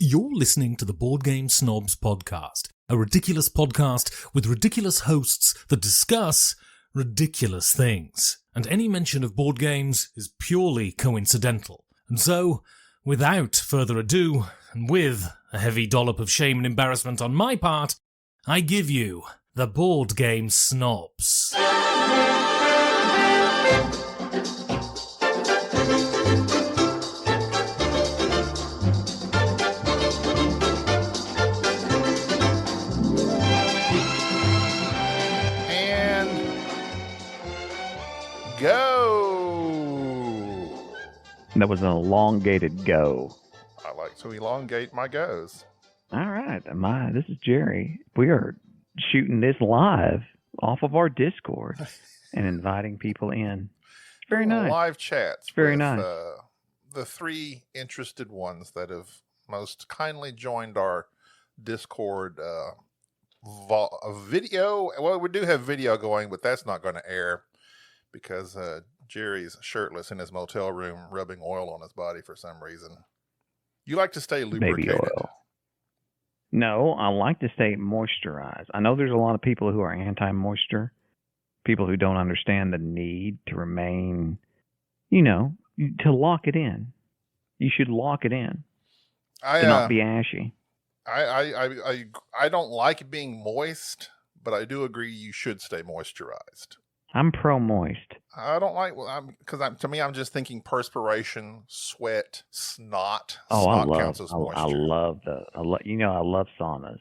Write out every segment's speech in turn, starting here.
You're listening to the Board Game Snobs podcast, a ridiculous podcast with ridiculous hosts that discuss ridiculous things. And any mention of board games is purely coincidental. And so, without further ado, and with a heavy dollop of shame and embarrassment on my part, I give you the Board Game Snobs. Go! That was an elongated go. I like to elongate my goes. All right. This is Jerry. We are shooting this live off of our Discord and inviting people in. It's very nice. Live chats. It's very with, nice. The three interested ones that have most kindly joined our Discord video. Well, we do have video going, but that's not going to air because Jerry's shirtless in his motel room rubbing oil on his body for some reason. You like to stay lubricated. Baby oil. No, I like to stay moisturized. I know there's a lot of people who are anti-moisture, people who don't understand the need to remain, to lock it in. You should lock it in to not be ashy. I don't like being moist, but I do agree you should stay moisturized. I'm pro-moist. I don't like, to me, I'm just thinking perspiration, sweat, snot. Oh, snot counts as moisture. I love saunas.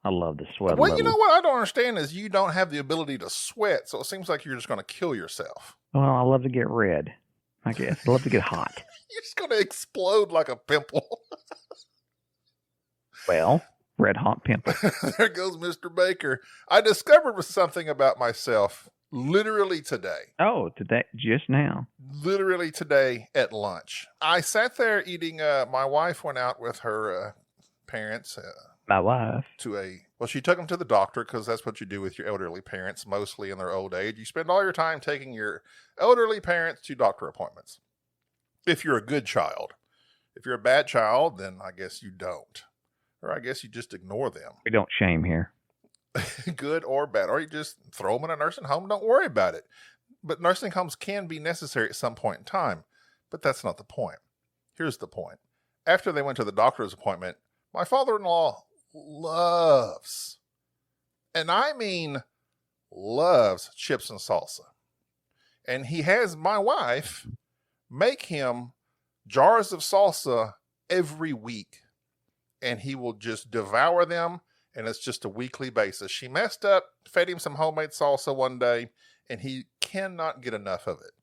I love the sweat. Well, you know what I don't understand is you don't have the ability to sweat, so it seems like you're just going to kill yourself. Well, I love to get red, I guess. I love to get hot. You're just going to explode like a pimple. Well, red hot pimple. There goes Mr. Baker. I discovered something about myself literally today. Oh, today, just now. Literally today at lunch. I sat there eating. My wife went out with her parents. My wife. She took them to the doctor because that's what you do with your elderly parents, mostly in their old age. You spend all your time taking your elderly parents to doctor appointments. If you're a good child. If you're a bad child, then I guess you don't. Or I guess you just ignore them. We don't shame here. Good or bad, or you just throw them in a nursing home. Don't worry about it. But nursing homes can be necessary at some point in time. But that's not the point. Here's the point. After they went to the doctor's appointment, my father-in-law loves, and I mean loves, chips and salsa. And he has my wife make him jars of salsa every week. And he will just devour them. And it's just a weekly basis. She messed up, fed him some homemade salsa one day, and he cannot get enough of it.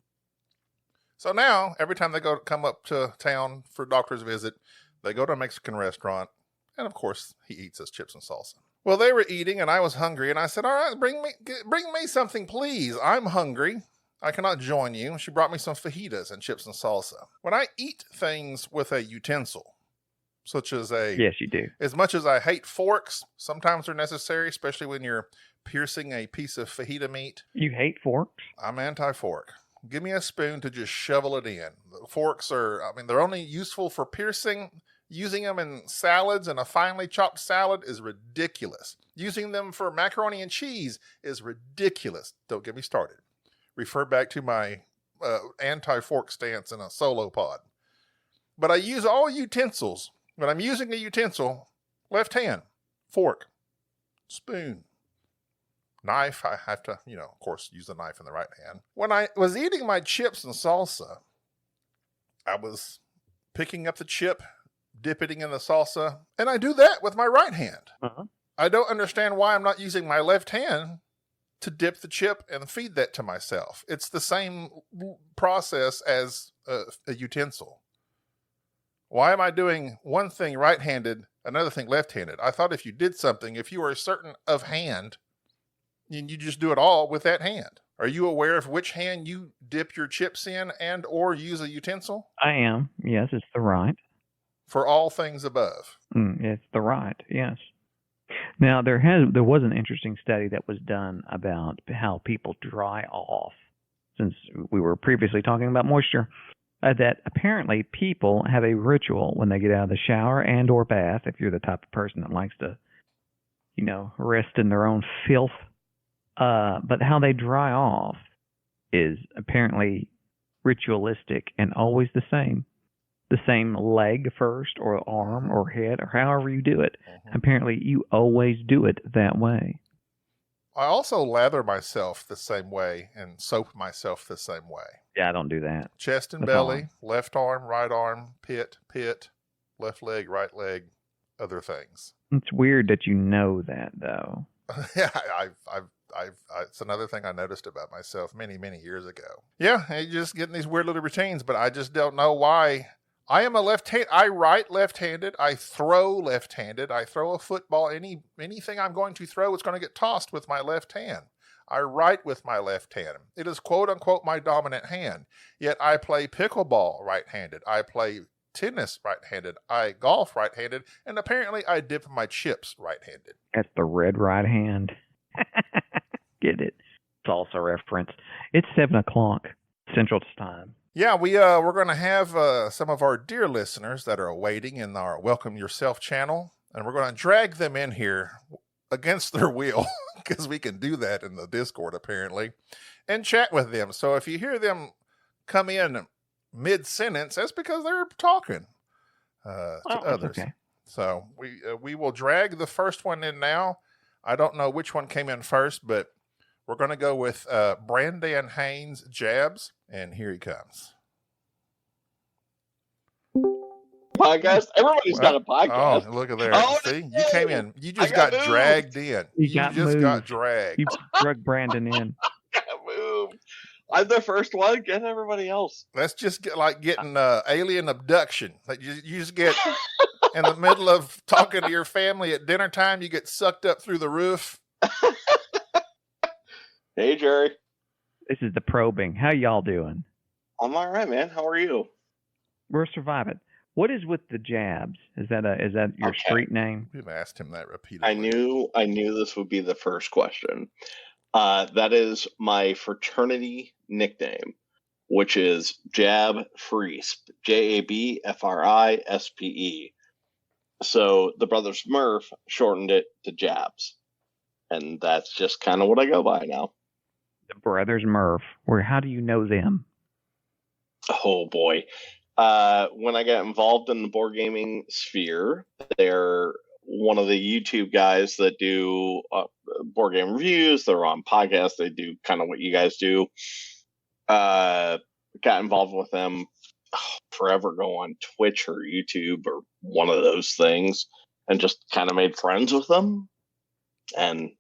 So now, every time they come up to town for a doctor's visit, they go to a Mexican restaurant, and of course, he eats his chips and salsa. Well, they were eating, and I was hungry, and I said, all right, bring me something, please. I'm hungry. I cannot join you. She brought me some fajitas and chips and salsa. When I eat things with a utensil, such as yes, you do. As much as I hate forks, sometimes they're necessary, especially when you're piercing a piece of fajita meat. You hate forks? I'm anti-fork. Give me a spoon to just shovel it in. The forks they're only useful for piercing. Using them in salads and a finely chopped salad is ridiculous. Using them for macaroni and cheese is ridiculous. Don't get me started. Refer back to my anti-fork stance in a solo pod. But I use all utensils. When I'm using a utensil, left hand, fork, spoon, knife, I have to, of course, use the knife in the right hand. When I was eating my chips and salsa, I was picking up the chip, dipping in the salsa, and I do that with my right hand. Uh-huh. I don't understand why I'm not using my left hand to dip the chip and feed that to myself. It's the same process as a utensil. Why am I doing one thing right-handed, another thing left-handed? I thought if you did something, if you were certain of hand, you just do it all with that hand. Are you aware of which hand you dip your chips in and or use a utensil? I am. Yes, it's the right. For all things above. It's the right, yes. Now, there was an interesting study that was done about how people dry off. Since we were previously talking about moisture, that apparently people have a ritual when they get out of the shower and or bath, if you're the type of person that likes to, rest in their own filth. But how they dry off is apparently ritualistic and always the same. The same leg first, or arm, or head, or however you do it. Mm-hmm. Apparently, you always do it that way. I also lather myself the same way and soap myself the same way. Yeah, I don't do that. Chest and That's belly, odd. left arm, right arm, pit, left leg, right leg, other things. It's weird that you know that, though. Yeah, it's another thing I noticed about myself many, many years ago. Yeah, you just getting these weird little routines, but I just don't know why. I am a left-hand. I write left-handed. I throw left-handed. I throw a football. Anything I'm going to throw is going to get tossed with my left hand. I write with my left hand. It is quote unquote my dominant hand. Yet I play pickleball right-handed. I play tennis right-handed. I golf right-handed, and apparently I dip my chips right-handed. That's the red right hand. Get it? Salsa reference. It's 7:00 Central Time. Yeah, we're going to have some of our dear listeners that are awaiting in our Welcome Yourself channel, and we're going to drag them in here against their will, because we can do that in the Discord apparently, and chat with them. So if you hear them come in mid-sentence, that's because they're talking to others. Okay. So we will drag the first one in now. I don't know which one came in first, but we're going to go with BranDan Haines Jabs, and here he comes. Podcast? Everybody's got a podcast. Oh, look at there. See? You came in. You just got dragged in. You just got dragged. You drug BranDan in. I got moved. I'm the first one. Get everybody else. That's just like getting alien abduction. Like you just get in the middle of talking to your family at dinner time, you get sucked up through the roof. Hey, Jerry. This is the probing. How y'all doing? I'm all right, man. How are you? We're surviving. What is with the jabs? Is that your street name? We've asked him that repeatedly. I knew this would be the first question. That is my fraternity nickname, which is Jab Friesp, JABFRISPE. So the brothers Murph shortened it to Jabs, and that's just kind of what I go by now. The brothers Murph. How do you know them? Oh boy. When I got involved in the board gaming sphere, they're one of the YouTube guys that do board game reviews. They're on podcasts. They do kind of what you guys do. Got involved with them forever ago on Twitch or YouTube or one of those things, and just kind of made friends with them. And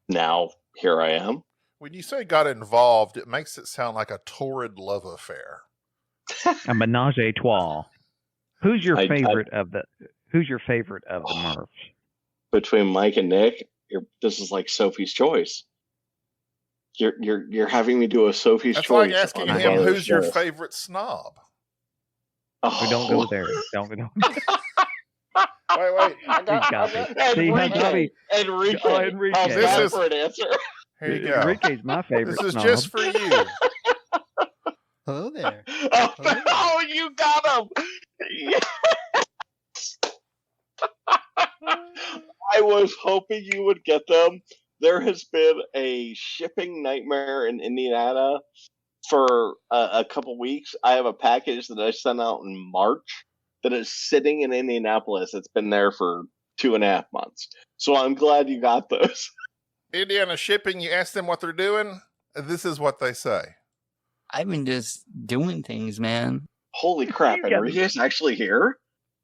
now here I am. When you say got involved, it makes it sound like a torrid love affair. A menage a trois. Who's your favorite of the Murphs? Between Mike and Nick, this is like Sophie's Choice. You're having me do a Sophie's Choice. That's like asking him who's your favorite snob. Oh. We don't go there. Don't go. Wait. I got it. Enrique. This is for an answer. Here you go. Enrique's my favorite. This is snob. just for you. Hello there. Oh, you got him. Yes. I was hoping you would get them. There has been a shipping nightmare in Indiana for a couple weeks. I have a package that I sent out in March that is sitting in Indianapolis. It's been there for 2.5 months. So I'm glad you got those. Indiana shipping, you ask them what they're doing, this is what they say. I've been just doing things, man. Holy crap, Enrique's actually here?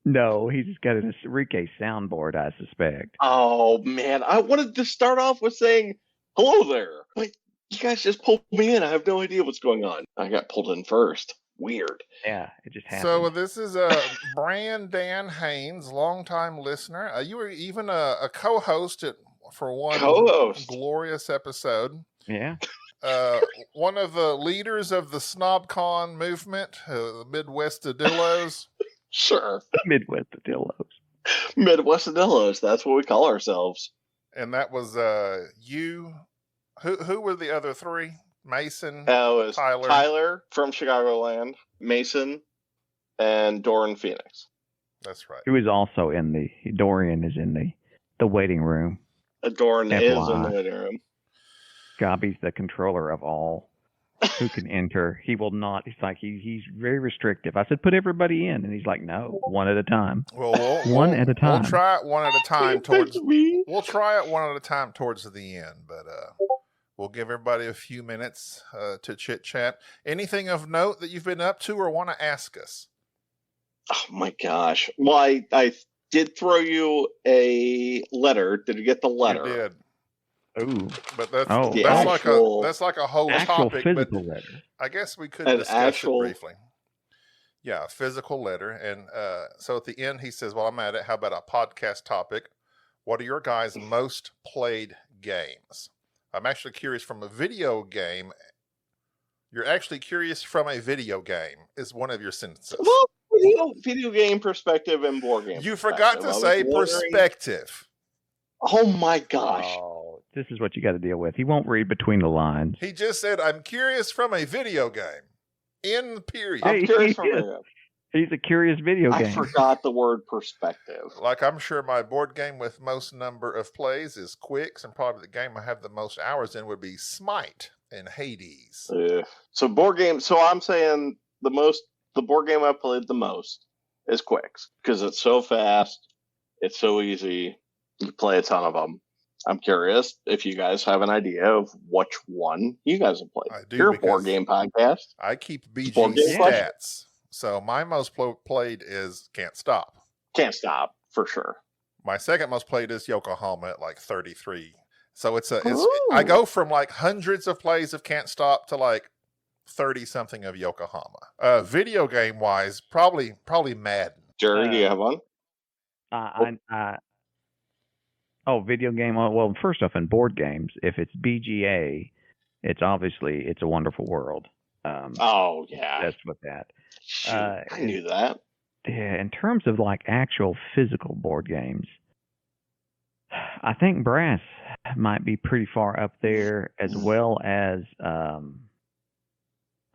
No, he's just got an Enrique soundboard, I suspect. Oh, man. I wanted to start off with saying, hello there. Like, you guys just pulled me in. I have no idea what's going on. I got pulled in first. Weird. Yeah, it just happened. So this is BranDan Haines, longtime listener. You were even a co-host for one glorious episode. Yeah. One of the leaders of the SnobCon movement, the Midwest Adillos. Sure. Midwest Adillos. Midwest Adillos. That's what we call ourselves. And that was you. Who were the other three? Mason, It was Tyler. Tyler from Chicagoland, Mason, and Doran Phoenix. That's right. Who is also Dorian is in the waiting room. Doran FYI. is in the waiting room. Gobby's the controller of all who can enter. He will not. He's like, he's very restrictive. I said, put everybody in. And he's like, no, one at a time. Well, one at a time. We'll try it one at a time We'll try it one at a time towards the end, but we'll give everybody a few minutes to chit chat. Anything of note that you've been up to or want to ask us? Oh my gosh. Well, I did throw you a letter. Did you get the letter? You did. Ooh. But that's like a whole actual topic. Physical but letter. I guess we could discuss it briefly. Yeah, physical letter. And so at the end, he says, well, I'm at it. How about a podcast topic? What are your guys' most played games? I'm actually curious from a video game. You're actually curious from a video game is one of your sentences. Well, video game perspective and board game. You forgot to say perspective. Oh my gosh. Oh, this is what you got to deal with. He won't read between the lines. He just said, I'm curious from a video game. In period. I'm curious from a He's a curious video game. I forgot the word perspective. Like, I'm sure my board game with most number of plays is Quicks, and probably the game I have the most hours in would be Smite in Hades. So board game. So I'm saying the board game I played the most is Quicks because it's so fast, it's so easy. You play a ton of them. I'm curious if you guys have an idea of which one you guys have played. I do. You're a board game podcast. I keep BG stats. So my most played is Can't Stop. Can't Stop, for sure. My second most played is Yokohama at like 33. So I go from like hundreds of plays of Can't Stop to like 30 something of Yokohama. Video game wise, probably Madden. Jerry, do you have one? Video game. Well, first off, in board games, if it's BGA, it's obviously It's a Wonderful World. Oh yeah, that's what that. I knew that. Yeah, in terms of like actual physical board games, I think Brass might be pretty far up there, as well as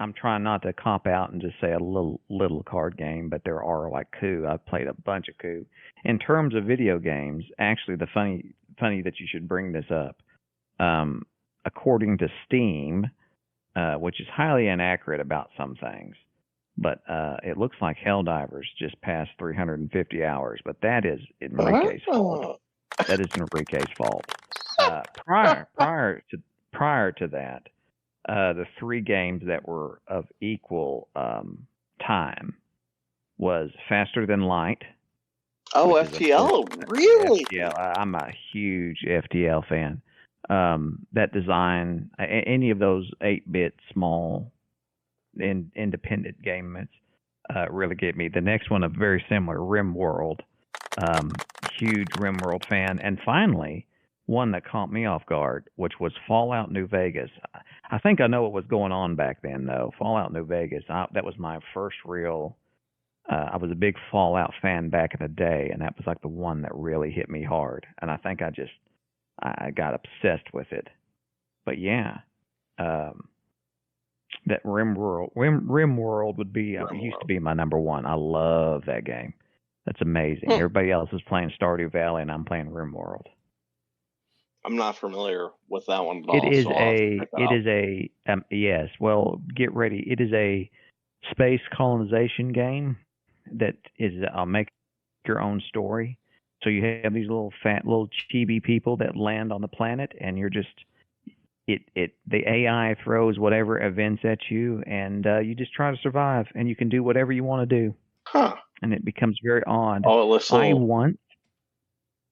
I'm trying not to cop out and just say a little card game, but there are like Coup. I've played a bunch of Coup. In terms of video games, actually, the funny that you should bring this up. According to Steam, which is highly inaccurate about some things, but it looks like Helldivers just passed 350 hours, but that is Enrique's fault. That is Enrique's fault. Prior to that, the three games that were of equal time was Faster Than Light. Oh, FTL, really? FTL. I'm a huge FTL fan. That design, any of those 8-bit small independent games really get me. The next one, a very similar, RimWorld. Huge RimWorld fan. And finally, one that caught me off guard, which was Fallout New Vegas. I think I know what was going on back then, though. Fallout New Vegas, that was my first real... I was a big Fallout fan back in the day, and that was like the one that really hit me hard. And I think I got obsessed with it. But yeah, that RimWorld would be used to be my number one. I love that game. That's amazing. Everybody else is playing Stardew Valley, and I'm playing RimWorld. I'm not familiar with that one at all. Yes. Well, get ready. It is a space colonization game that is make your own story. So you have these little chibi people that land on the planet, and you're just the AI throws whatever events at you, and you just try to survive, and you can do whatever you want to do. Huh. And it becomes very odd. Oh, listen. I once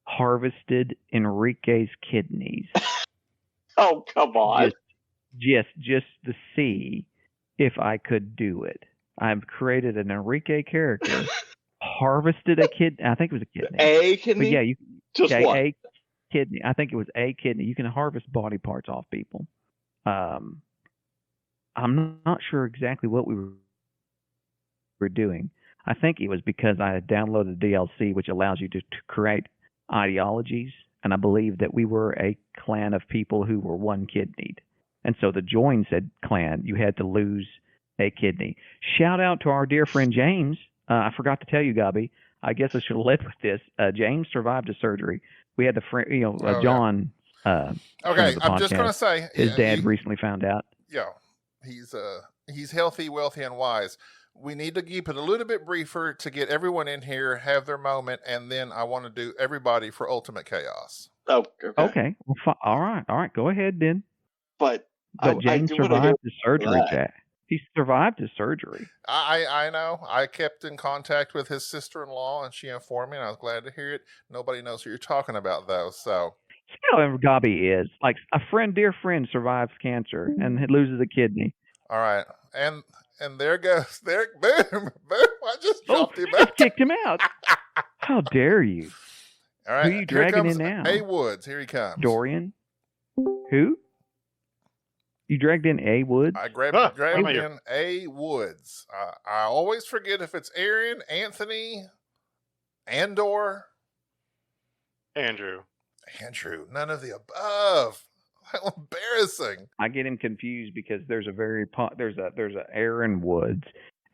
harvested Enrique's kidneys. Oh, come on. Just to see if I could do it. I've created an Enrique character, harvested a kid. I think it was a kidney. A kidney? But yeah, a kidney. I think it was a kidney. You can harvest body parts off people. I'm not sure exactly what we were doing. I think it was because I had downloaded DLC, which allows you to create ideologies, and I believe that we were a clan of people who were one-kidneyed. And so the join said clan, you had to lose a kidney. Shout out to our dear friend James I forgot to tell you, Gabby. I guess I should have led with this. James survived a surgery. We had the friend, yeah. John. Friend Okay, of the I'm just going to podcast. say His dad recently found out. Yeah, he's healthy, wealthy, and wise. We need to keep it a little bit briefer to get everyone in here, have their moment, and then I want to do everybody for Ultimate Chaos. Oh, Okay. Well, all right. Go ahead then. But James survived the surgery, Jack. He survived his surgery. I know. I kept in contact with his sister-in-law, and she informed me, and I was glad to hear it. Nobody knows who you're talking about, though, so... See how Gabi is. Like, dear friend survives cancer and loses a kidney. All right. And there goes... Boom! I just dropped him out. Just kicked him out. How dare you? All right. Who are you dragging in now? A. Woods. Here he comes. Dorian? Who? You dragged in A. Woods? I dragged in A. Woods. I always forget if it's Aaron, Anthony, Andor. Andrew. None of the above. How embarrassing. I get him confused because there's a Aaron Woods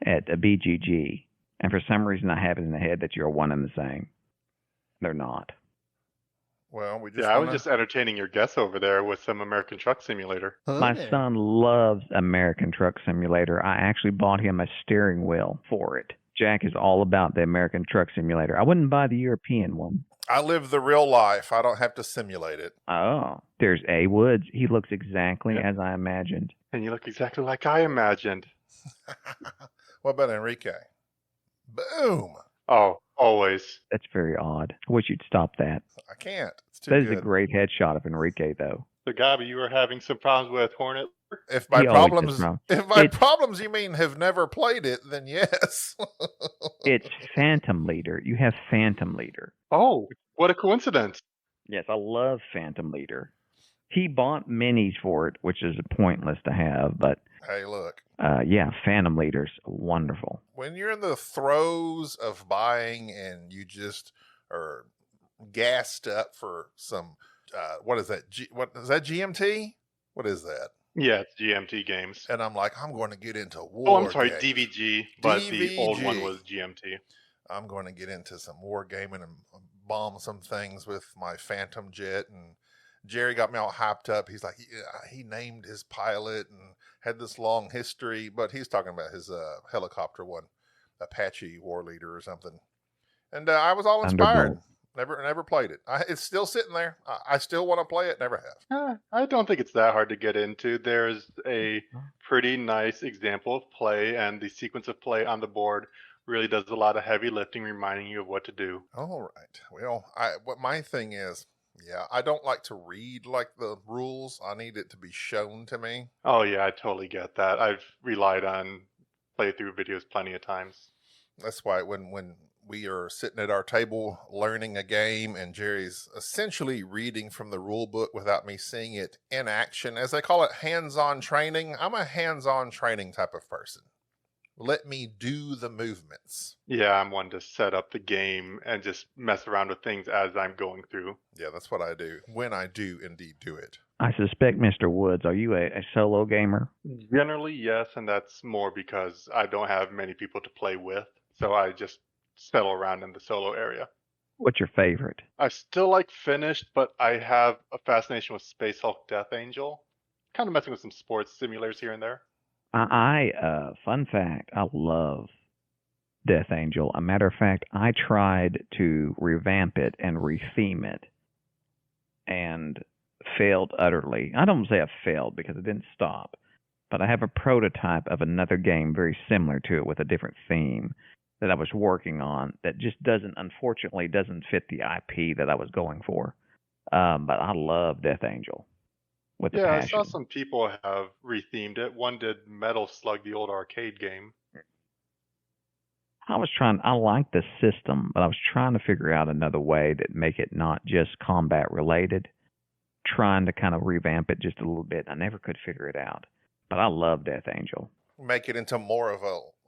at a BGG, and for some reason I have it in the head that you're one and the same. They're not. Well, I was just entertaining your guess over there with some American Truck Simulator. My son loves American Truck Simulator. I actually bought him a steering wheel for it. Jack is all about the American Truck Simulator. I wouldn't buy the European one. I live the real life. I don't have to simulate it. Oh, there's A. Woods. He looks exactly as I imagined. And you look exactly like I imagined. What about Enrique? Boom. Oh, always. That's very odd. I wish you'd stop that. I can't. It's too good. That is a great headshot of Enrique, though. So, Gabi, you were having some problems with Hornet? If by problems you mean have never played it, then yes. It's Phantom Leader. You have Phantom Leader. Oh, what a coincidence. Yes, I love Phantom Leader. He bought minis for it, which is pointless to have, but... Hey, look. Phantom Leader's wonderful. When you're in the throes of buying and you just are gassed up for some... what is that? What is that? GMT? What is that? Yeah, it's GMT games. And I'm like, I'm going to get into war. Oh, I'm sorry, games. DVG, but the old one was GMT. I'm going to get into some war gaming and bomb some things with my Phantom Jet. And Jerry got me all hyped up. He's like, he named his pilot and had this long history, but he's talking about his helicopter one, Apache War Leader or something. And I was all inspired. Never played it. It's still sitting there. I still want to play it. Never have. I don't think it's that hard to get into. There's a pretty nice example of play, and the sequence of play on the board really does a lot of heavy lifting, reminding you of what to do. All right. Well, what my thing is, I don't like to read like the rules. I need it to be shown to me. Oh yeah, I totally get that. I've relied on playthrough videos plenty of times. That's why when we are sitting at our table learning a game and Jerry's essentially reading from the rule book without me seeing it in action, as they call it, hands-on training. I'm a hands-on training type of person. Let me do the movements. Yeah, I'm one to set up the game and just mess around with things as I'm going through. Yeah, that's what I do when I do indeed do it. I suspect, Mr. Woods, are you a solo gamer? Generally, yes, and that's more because I don't have many people to play with, so I just settle around in the solo area. What's your favorite? I still like Finished, but I have a fascination with Space Hulk Death Angel. Kind of messing with some sports simulators here and there. Fun fact, I love Death Angel. A matter of fact, I tried to revamp it and retheme it and failed utterly. I don't say I failed because it didn't stop, but I have a prototype of another game very similar to it with a different theme that I was working on that just unfortunately doesn't fit the IP that I was going for. But I love Death Angel. With yeah, passion. I saw some people have rethemed it. One did Metal Slug, the old arcade game. I like the system, but I was trying to figure out another way that make it not just combat related. Trying to kind of revamp it just a little bit. I never could figure it out. But I love Death Angel. Make it into more of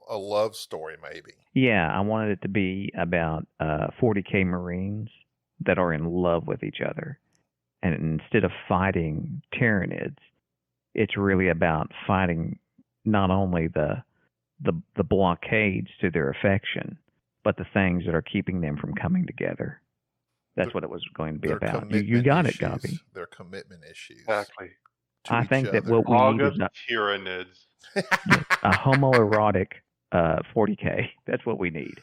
a love story, maybe. Yeah, I wanted it to be about 40K Marines that are in love with each other. And instead of fighting Tyranids, it's really about fighting not only the the blockades to their affection, but the things that are keeping them from coming together. That's what it was going to be about. You got it, Gobby. Their commitment issues. Exactly. I think that what we need is Tyranids. a homoerotic 40K. That's what we need.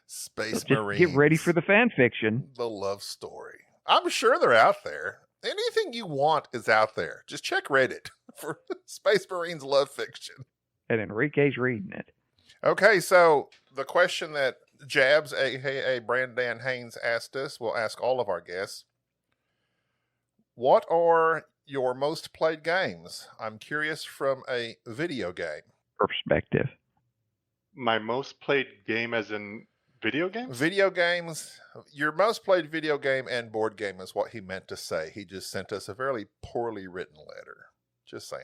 Space so Marines. Get ready for the fan fiction. The love story. I'm sure they're out there. Anything you want is out there. Just check Reddit for Space Marines love fiction. And Enrique's reading it. Okay, so the question that Jabs, aka BranDan Haines, asked us, we'll ask all of our guests. What are your most played games? I'm curious from a video game perspective. My most played game as in video games? Video games. Your most played video game and board game is what he meant to say. He just sent us a very poorly written letter. Just saying.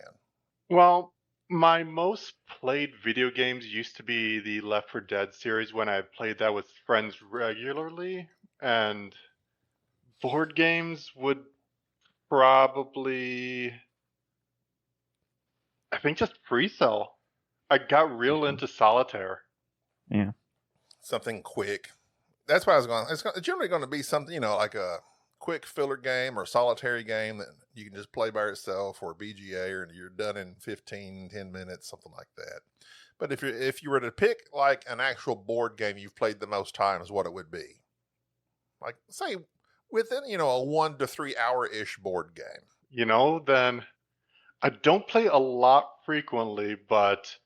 Well, my most played video games used to be the Left 4 Dead series when I played that with friends regularly. And board games would probably, I think, just Freecell. I got real into solitaire. Yeah. Something quick. That's why I was going. It's generally going to be something, like a quick filler game or solitary game that you can just play by yourself, or BGA, or you're done in 10 minutes, something like that. But if you were to pick like an actual board game you've played the most times, what it would be? Like, say, within, a 1 to 3 hour-ish board game. Then I don't play a lot frequently, but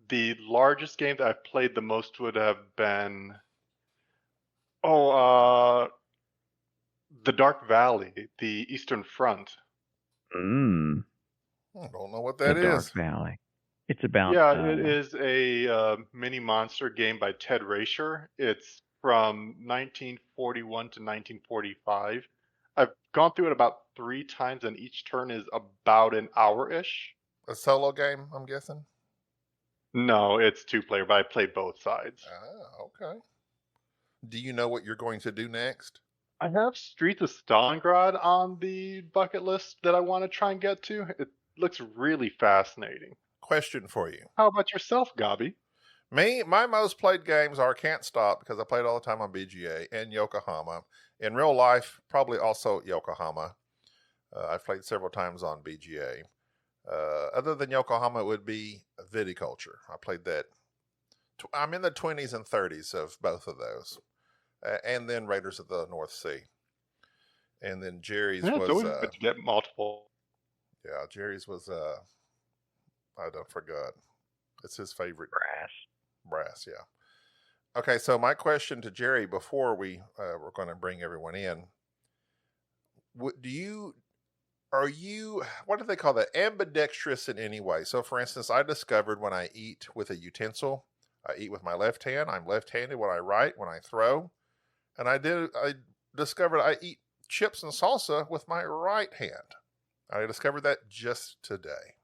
the largest game that I've played the most would have been, The Dark Valley, the Eastern Front. I don't know what that is. Dark Valley. It's about... Yeah, it is a mini monster game by Ted Racier. It's from 1941 to 1945. I've gone through it about 3 times, and each turn is about an hour-ish. A solo game, I'm guessing? No, it's 2-player, but I play both sides. Ah, okay. Do you know what you're going to do next? I have Streets of Stalingrad on the bucket list that I want to try and get to. It looks really fascinating. Question for you. How about yourself, Gobby? My most played games are Can't Stop, because I played all the time on BGA, and Yokohama. In real life, probably also Yokohama. I've played several times on BGA. Other than Yokohama, it would be Viticulture. I played that. I'm in the 20s and 30s of both of those. And then Raiders of the North Sea. And then Jerry's was... It's always good to get multiple. Yeah, Jerry's was... I don't forgot. It's his favorite. Brass, yeah. Okay, so my question to Jerry before we're going to bring everyone in. Are you, what do they call that? Ambidextrous in any way? So, for instance, I discovered when I eat with a utensil, I eat with my left hand. I'm left-handed when I write, when I throw. And I discovered I eat chips and salsa with my right hand. I discovered that just today.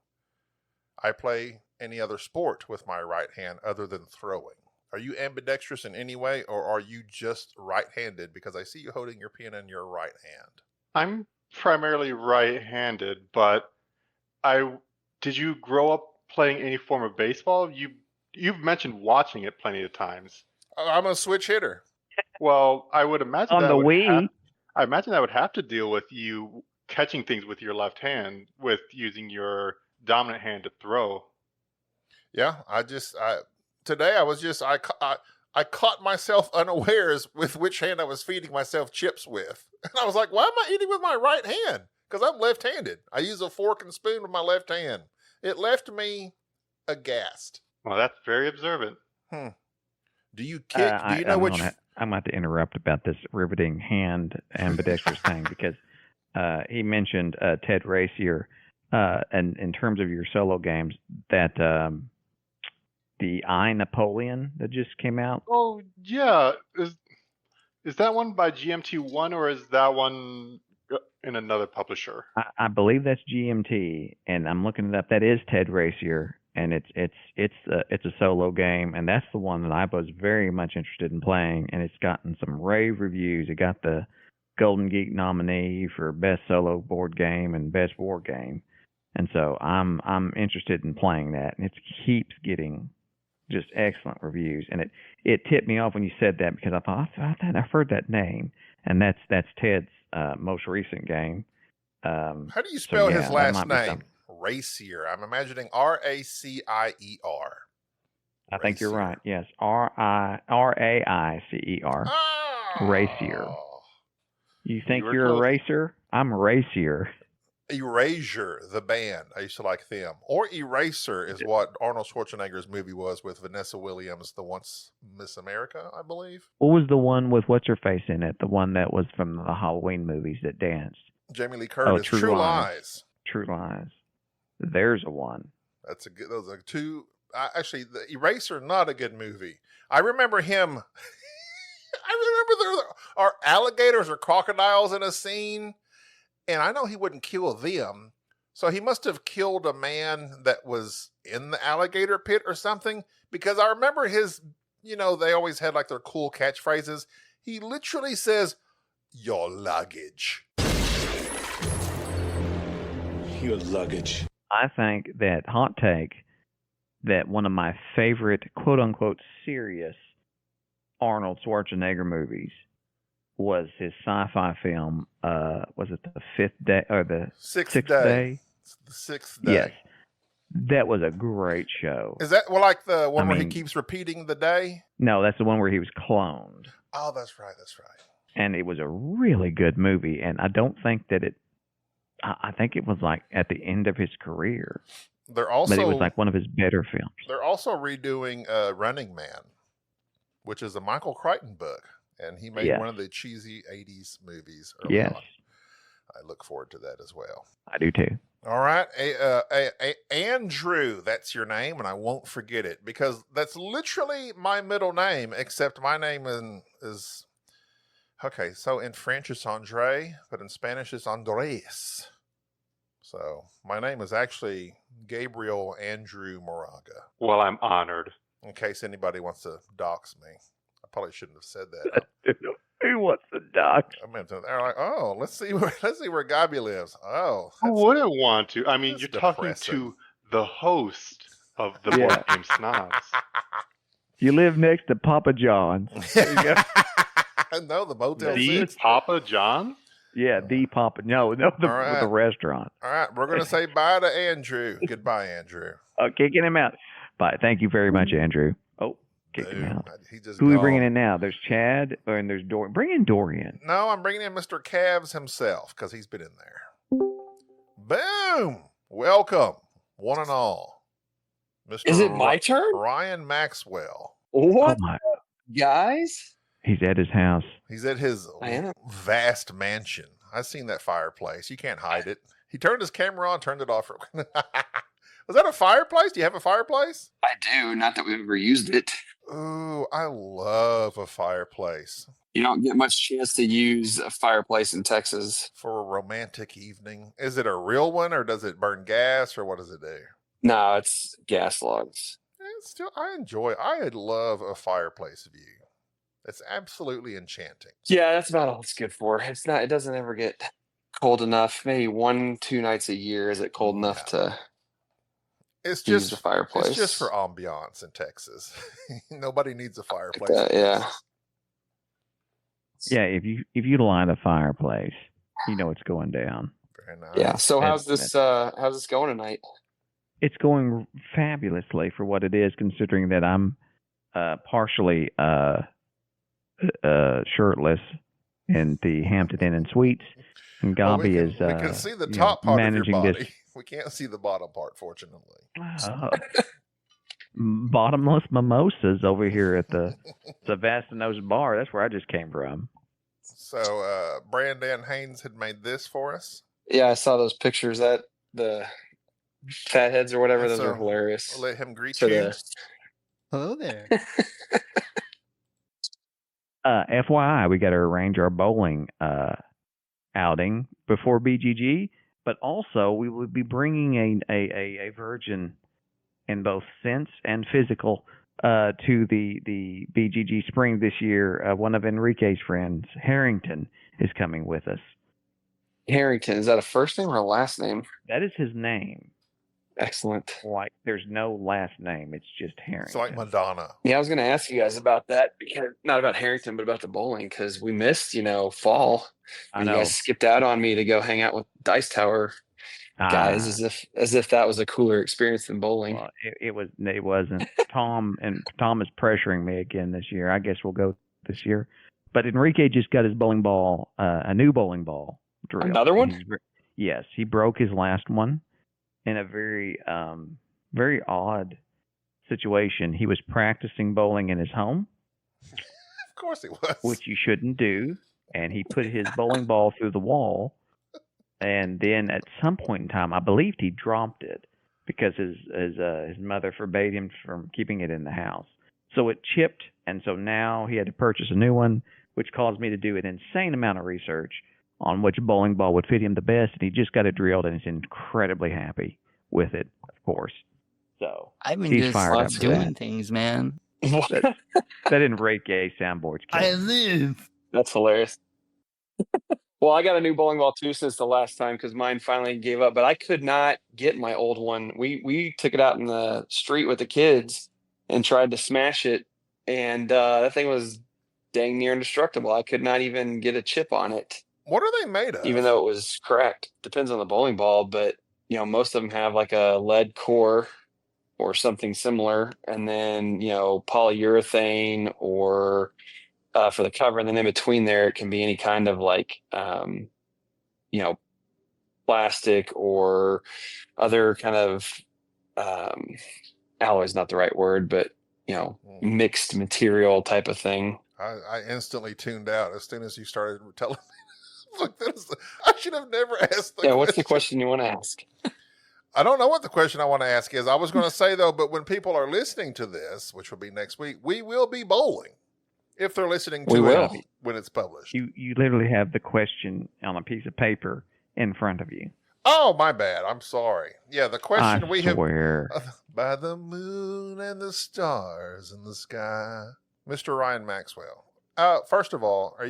I play any other sport with my right hand other than throwing. Are you ambidextrous in any way, or are you just right-handed? Because I see you holding your pen in your right hand. I'm primarily right-handed, but did you grow up playing any form of baseball? You've mentioned watching it plenty of times. I'm a switch hitter. Well, I would imagine on the Wii. I imagine that would have to deal with you catching things with your left hand, with using your dominant hand to throw. Yeah, today I caught myself unawares with which hand I was feeding myself chips with. And I was like, why am I eating with my right hand? Because I'm left-handed. I use a fork and spoon with my left hand. It left me aghast. Well, that's very observant. Do you kick? Do you know which? I'm going to interrupt about this riveting hand ambidextrous thing, because he mentioned Ted Racier, and in terms of your solo games, that the I, Napoleon, that just came out. Oh yeah, is that one by GMT1, or is that one in another publisher? I believe that's GMT, and I'm looking it up. That is Ted Racier, and it's a solo game, and that's the one that I was very much interested in playing, and it's gotten some rave reviews. It got the Golden Geek nominee for best solo board game and best board game, and so I'm interested in playing that, and it keeps getting just excellent reviews. And it tipped me off when you said that, because I thought I've heard that name, and that's Ted's most recent game. How do you spell his that last might be name? something. Racier. I'm imagining Raceier. I think you're right. Yes, Raicer. Racier. Oh. You think were you're a close. racer? I'm a racier. Erasure, the band. I used to like them. Or Eraser is what Arnold Schwarzenegger's movie was with Vanessa Williams, the once Miss America, I believe. What was the one with what's her face in it? The one that was from the Halloween movies that danced. Jamie Lee Curtis. True Lies. True Lies. There's a one. That's a good. Those are two. Actually, the Eraser, not a good movie. I remember him. I remember there are alligators or crocodiles in a scene, and I know he wouldn't kill them, so he must have killed a man that was in the alligator pit or something. Because I remember his. They always had like their cool catchphrases. He literally says, "Your luggage." Your luggage. I think that hot take that one of my favorite quote unquote serious Arnold Schwarzenegger movies was his sci-fi film. Was it The Fifth Day or the Sixth Sixth Day? Day? The Sixth Day. Yes, that was a great show. Is that like the one where he keeps repeating the day? No, that's the one where he was cloned. Oh, that's right. That's right. And it was a really good movie. And I don't think that I think it was like at the end of his career. But it was like one of his better films. They're also redoing Running Man, which is a Michael Crichton book. And he made one of the cheesy 80s movies early on. I look forward to that as well. I do too. All right. Andrew, that's your name, and I won't forget it because that's literally my middle name, except my name is okay, so in French it's Andre, but in Spanish it's Andres. So my name is actually Gabriel Andrew Moraga. Well, I'm honored. In case anybody wants to dox me. I probably shouldn't have said that. Who wants to dox? I meant to, they're like, oh, let's see where Gabi lives. Oh. Who wouldn't want to? I mean, that's you're talking depressing. to the host of the Board Game Snobs. You live next to Papa John's. There you go. No, the Motel The 6. Papa John? Yeah, the Papa. No, the restaurant. All right, we're going to say bye to Andrew. Goodbye, Andrew. Oh, kicking him out. Bye. Thank you very much, Andrew. Oh, kick him out. Who are we bringing in now? There's Chad, and there's Dorian. Bring in Dorian. No, I'm bringing in Mr. Calves himself because he's been in there. Boom! Welcome, one and all. Mr. Is it my turn? Ryan Maxwell. What, Oh my. guys? He's at his house. He's at his I am. vast mansion. I've seen that fireplace. You can't hide it. He turned his camera on, turned it off. Was that a fireplace? Do you have a fireplace? I do. Not that we've ever used it. Ooh, I love a fireplace. You don't get much chance to use a fireplace in Texas. For a romantic evening. Is it a real one or does it burn gas or what does it do? No, it's gas logs. It's still, I love a fireplace view. It's absolutely enchanting. Yeah, that's about all it's good for. It doesn't ever get cold enough. Maybe 1-2 nights a year is it cold enough to It's use just the fireplace. It's just for ambiance in Texas. Nobody needs a fireplace. Yeah. Yeah, if you light a fireplace, you know it's going down. Very nice. Yeah. So how's this going tonight? It's going fabulously for what it is, considering that I'm partially shirtless in the Hampton Inn and Suites, and Gabi is we can see the top part of your managing body. We can't see the bottom part, fortunately. Bottomless mimosas over here at the Sebastiano's bar. That's where I just came from. So BranDan Haines had made this for us. Yeah, I saw those pictures. That the fatheads or whatever. And those so are hilarious. We'll let him greet So you. Hello there. FYI, we got to arrange our bowling outing before BGG, but also we will be bringing a virgin in both sense and physical to the BGG Spring this year. One of Enrique's friends, Harrington, is coming with us. Harrington, is that a first name or a last name? That is his name. Excellent. Like, there's no last name. It's just Harrington. It's like Madonna. Yeah, I was going to ask you guys about that, because not about Harrington, but about the bowling, because we missed, fall. I And you know. guys skipped out on me to go hang out with Dice Tower guys, as if that was a cooler experience than bowling. Well, it wasn't. Tom is pressuring me again this year. I guess we'll go this year. But Enrique just got his bowling ball, a new bowling ball drill. Another one? Yes, he broke his last one in a very very odd situation. He was practicing bowling in his home. Of course he was. Which you shouldn't do. And he put his bowling ball through the wall. And then at some point in time, I believed he dropped it because his mother forbade him from keeping it in the house. So it chipped, and so now he had to purchase a new one, which caused me to do an insane amount of research on which bowling ball would fit him the best. And he just got it drilled, and he's incredibly happy with it, of course. So I've been he's just fired up for doing that. things, man. That Enrique soundboard's I killing. live. That's hilarious. Well, I got a new bowling ball too since the last time, because mine finally gave up. But I could not get my old one. We took it out in the street with the kids and tried to smash it, and that thing was dang near indestructible. I could not even get a chip on it. What are they made of? Even though it was cracked. Depends on the bowling ball, but most of them have like a lead core or something similar, and then polyurethane or for the cover, and then in between there it can be any kind of like plastic or other kind of alloy is not the right word, but mixed material type of thing. I instantly tuned out as soon as you started telling me. Like, I should have never asked the question. What's the question you want to ask? I don't know what the question I want to ask is. I was going to say, though, but when people are listening to this, which will be next week, we will be bowling. If they're listening to it when it's published. You literally have the question on a piece of paper in front of you. Oh, my bad. I'm sorry. Yeah, the question we swear. have. By the moon and the stars in the sky. Mr. Ryan Maxwell. First of all, are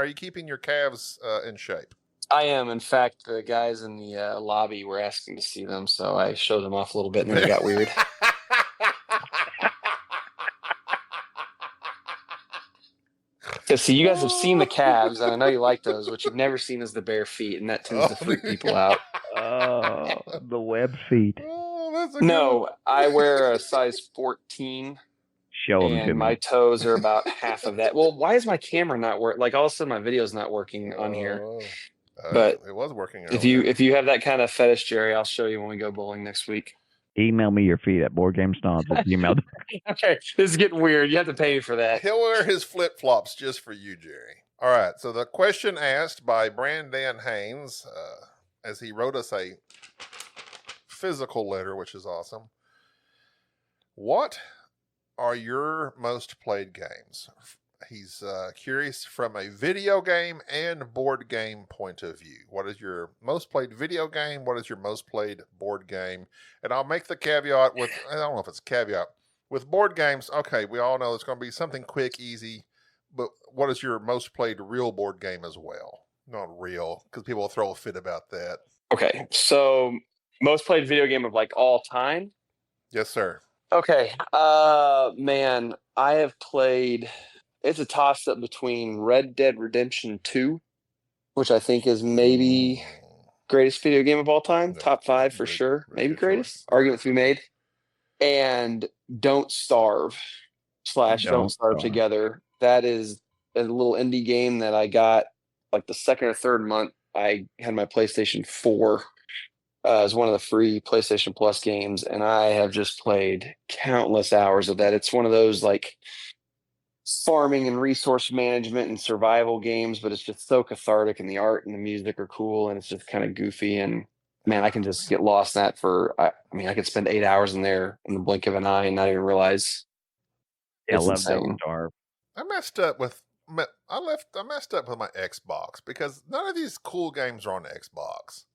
you keeping your calves in shape? I am. In fact, the guys in the lobby were asking to see them, so I showed them off a little bit, and then it got weird. Because see, you guys have seen the calves, and I know you like those. What you've never seen is the bare feet, and that tends to freak people out. Oh, the web feet. Oh, that's a No, I wear a size 14. Show them to And me. my toes are about half of that. Well, why is my camera not working? Like all of a sudden, my video's not working on here. But it was working. If you have that kind of fetish, Jerry, I'll show you when we go bowling next week. Email me your feet at boardgamesnobs@gmail.com. Okay, this is getting weird. You have to pay me for that. He'll wear his flip flops just for you, Jerry. All right. So the question asked by BranDan Haines, as he wrote us a physical letter, which is awesome. What are your most played games? He's curious from a video game and board game point of view. What is your most played video game? What is your most played board game? And I'll make the caveat with, I don't know if it's a caveat. With board games, okay, we all know it's going to be something quick, easy. But what is your most played real board game as well? Not real, because people will throw a fit about that. Okay, so most played video game of like all time? Yes, sir. Okay, man, I have played... It's a toss-up between Red Dead Redemption 2, which I think is maybe greatest video game of all time. Top 5 for sure. Maybe greatest. Argument to be made. And Don't Starve / Don't Starve Together. That is a little indie game that I got like the second or third month. I had my PlayStation 4 as one of the free PlayStation Plus games, and I have just played countless hours of that. It's one of those like farming and resource management and survival games, but it's just so cathartic, and the art and the music are cool, and it's just kind of goofy, and man, I can just get lost in that for I could spend 8 hours in there in the blink of an eye and not even realize. I love insane. Don't Starve. I messed up with my Xbox because none of these cool games are on Xbox.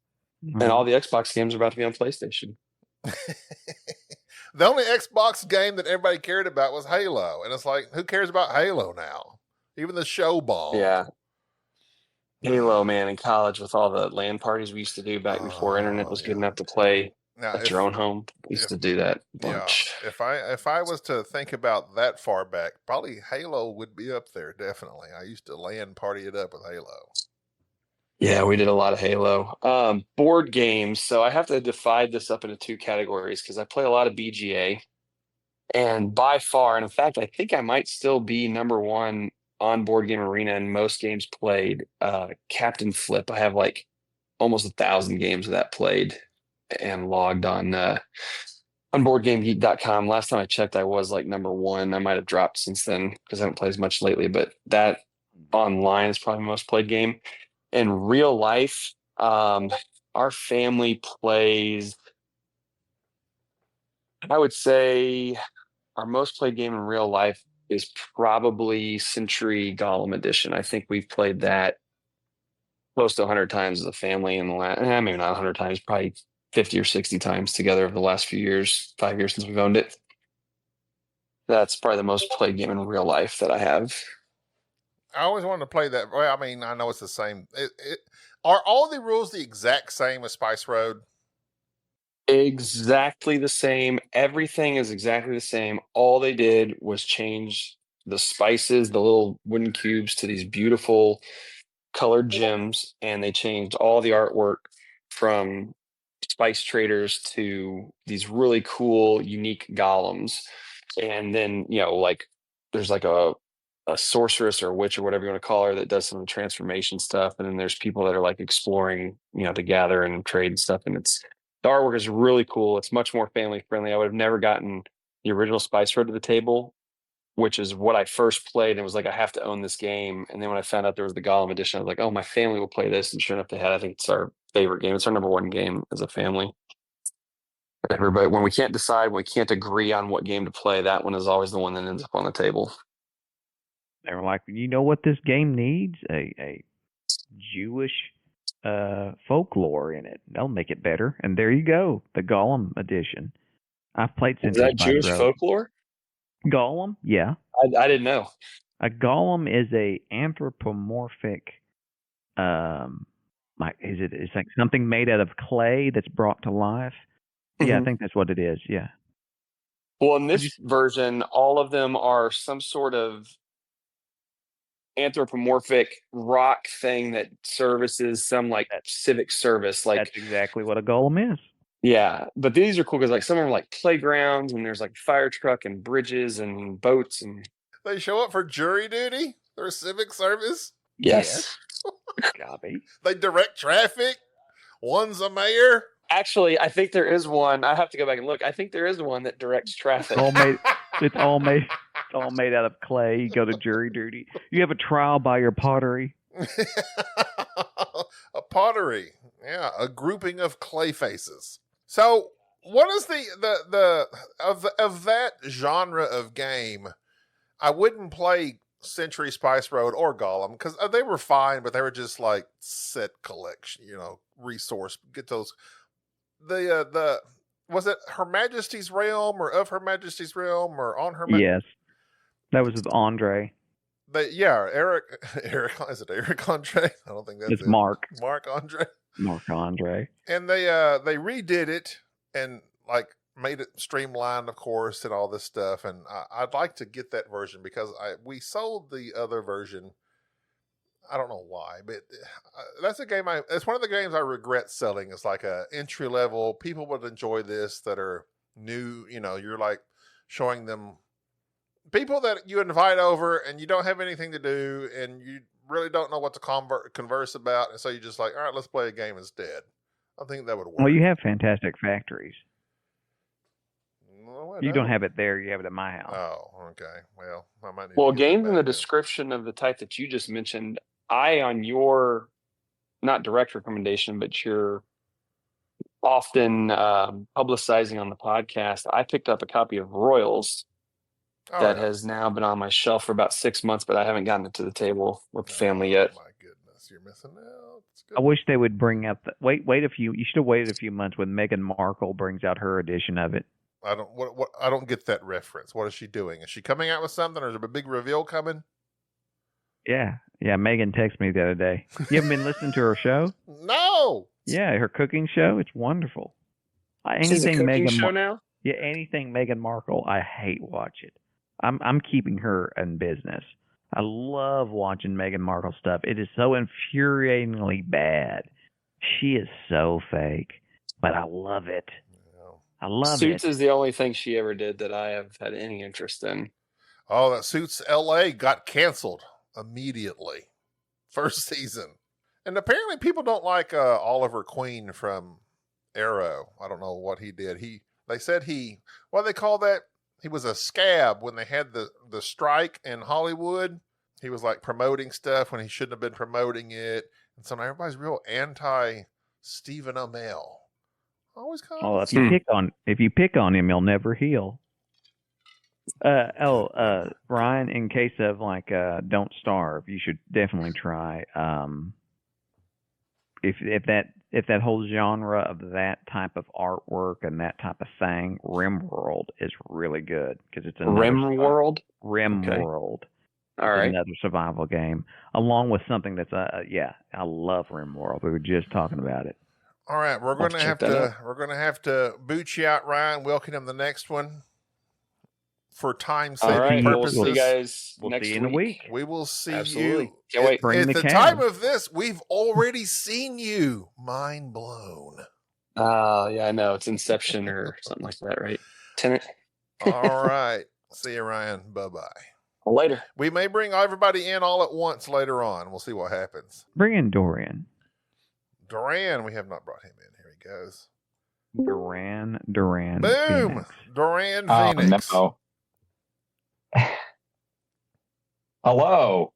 And all the Xbox games are about to be on PlayStation. The only Xbox game that everybody cared about was Halo. And it's like, who cares about Halo now? Even the show bomb. Yeah. Halo, man, in college with all the LAN parties we used to do back before internet was good enough to play Now, at your own home. We used to do that a bunch. Yeah, if I was to think about that far back, probably Halo would be up there. Definitely, I used to LAN party it up with Halo. Yeah, we did a lot of Halo. Board games. So I have to divide this up into two categories because I play a lot of BGA. And by far, and in fact, I think I might still be number one on Board Game Arena in most games played. Captain Flip. I have like almost 1,000 games of that played and logged on BoardGameGeek.com. Last time I checked, I was like number one. I might have dropped since then because I haven't played as much lately. But that online is probably my most played game. In real life, our family plays. I would say our most played game in real life is probably Century Golem Edition. I think we've played that close to 100 times as a family in the last, maybe not 100 times, probably 50 or 60 times together over the last few years, 5 years since we've owned it. That's probably the most played game in real life that I have. I always wanted to play that. Well, I mean, I know it's the same. Are all the rules the exact same as Spice Road? Exactly the same. Everything is exactly the same. All they did was change the spices, the little wooden cubes, to these beautiful colored gems, and they changed all the artwork from spice traders to these really cool, unique golems. And then, like there's like a sorceress or a witch or whatever you want to call her that does some transformation stuff. And then there's people that are like exploring, to gather and trade and stuff. And the artwork is really cool. It's much more family friendly. I would have never gotten the original Spice Road to the table, which is what I first played. And it was like, I have to own this game. And then when I found out there was the Golem edition, I was like, oh, my family will play this. And sure enough, they had. I think it's our favorite game. It's our number one game as a family. Everybody, when we can't decide, when we can't agree on what game to play, that one is always the one that ends up on the table. They were like, you know what this game needs? A Jewish folklore in it. They'll make it better. And there you go, the Golem edition. I've played since. Is that Jewish folklore? Golem? Yeah. I didn't know. A golem is a anthropomorphic, it's like something made out of clay that's brought to life. Mm-hmm. Yeah, I think that's what it is. Yeah. Well, in this version, all of them are some sort of anthropomorphic rock thing that services some like civic service. Like that's exactly what a golem is. Yeah, but these are cool because like some of them are like playgrounds, and there's like fire truck and bridges and boats, and they show up for jury duty or civic service. Yes. Gobby. They direct traffic. One's a mayor. Actually, I think there is one. I have to go back and look. I think there is one that directs traffic. It's all made out of clay. You go to jury duty. You have a trial by your pottery. A pottery. Yeah, a grouping of clay faces. So, what is of that genre of game? I wouldn't play Century Spice Road or Golem because they were fine, but they were just like set collection, resource. Get those. Was it Her Majesty's Realm or Of Her Majesty's Realm or On Her? Yes, that was with Andre. Eric. Is it Eric Andre? I don't think that's it's Mark. Mark Andre. Mark Andre. And they redid it and like made it streamlined, of course, and all this stuff. And I'd like to get that version because we sold the other version. I don't know why, but that's a game. It's one of the games I regret selling. It's like a entry level. People would enjoy this that are new. You're like showing them people that you invite over and you don't have anything to do and you really don't know what to converse about. And so you're just like, all right, let's play a game instead. I think that would work. Well, you have Fantastic Factories. No, you don't have it there. You have it at my house. Oh, okay. Well, I might need to games in the description of the type that you just mentioned, on your, not direct recommendation, but your often publicizing on the podcast, I picked up a copy of Royals that has now been on my shelf for about 6 months, but I haven't gotten it to the table with the family yet. Oh my goodness, you're missing out. I wish they would bring out wait a few. You should have waited a few months when Meghan Markle brings out her edition of it. I don't get that reference. What is she doing? Is she coming out with something, or is there a big reveal coming? Yeah. Megan texted me the other day. You haven't been listening to her show? No. Yeah, her cooking show. It's wonderful. She's a Anything cooking Meghan show now? Yeah, anything Meghan Markle, I hate watch it. I'm keeping her in business. I love watching Meghan Markle stuff. It is so infuriatingly bad. She is so fake, but I love it. I love Suits it. is the only thing she ever did that I have had any interest in. Oh, that Suits LA got canceled immediately. First season. And apparently people don't like Oliver Queen from Arrow. I don't know what he did. They said what do they call that? He was a scab when they had the strike in Hollywood. He was like promoting stuff when he shouldn't have been promoting it. And so now everybody's real anti Stephen Amell. Always kind of. Oh, if you pick on him, he'll never heal. Ryan, in case of like Don't Starve, you should definitely try if that whole genre of that type of artwork and that type of thing, RimWorld is really good because it's another RimWorld. RimWorld. All right. Another survival game, along with something that's I love RimWorld. We were just talking about it. All right, we're gonna have to boot you out, Ryan. We'll get him the next one for time saving purposes. We'll see you guys We'll next see you in a week. We will see Absolutely. you. Can't wait. At the time of this, we've already seen you. Mind blown. Yeah, I know. It's Inception or something like that, right? Tenet. All right. See you, Ryan. Bye-bye. Later. We may bring everybody in all at once later on. We'll see what happens. Bring in Doran. Doran, we have not brought him in. Here he goes. Doran. Boom. Phoenix. Doran Phoenix. No. Hello.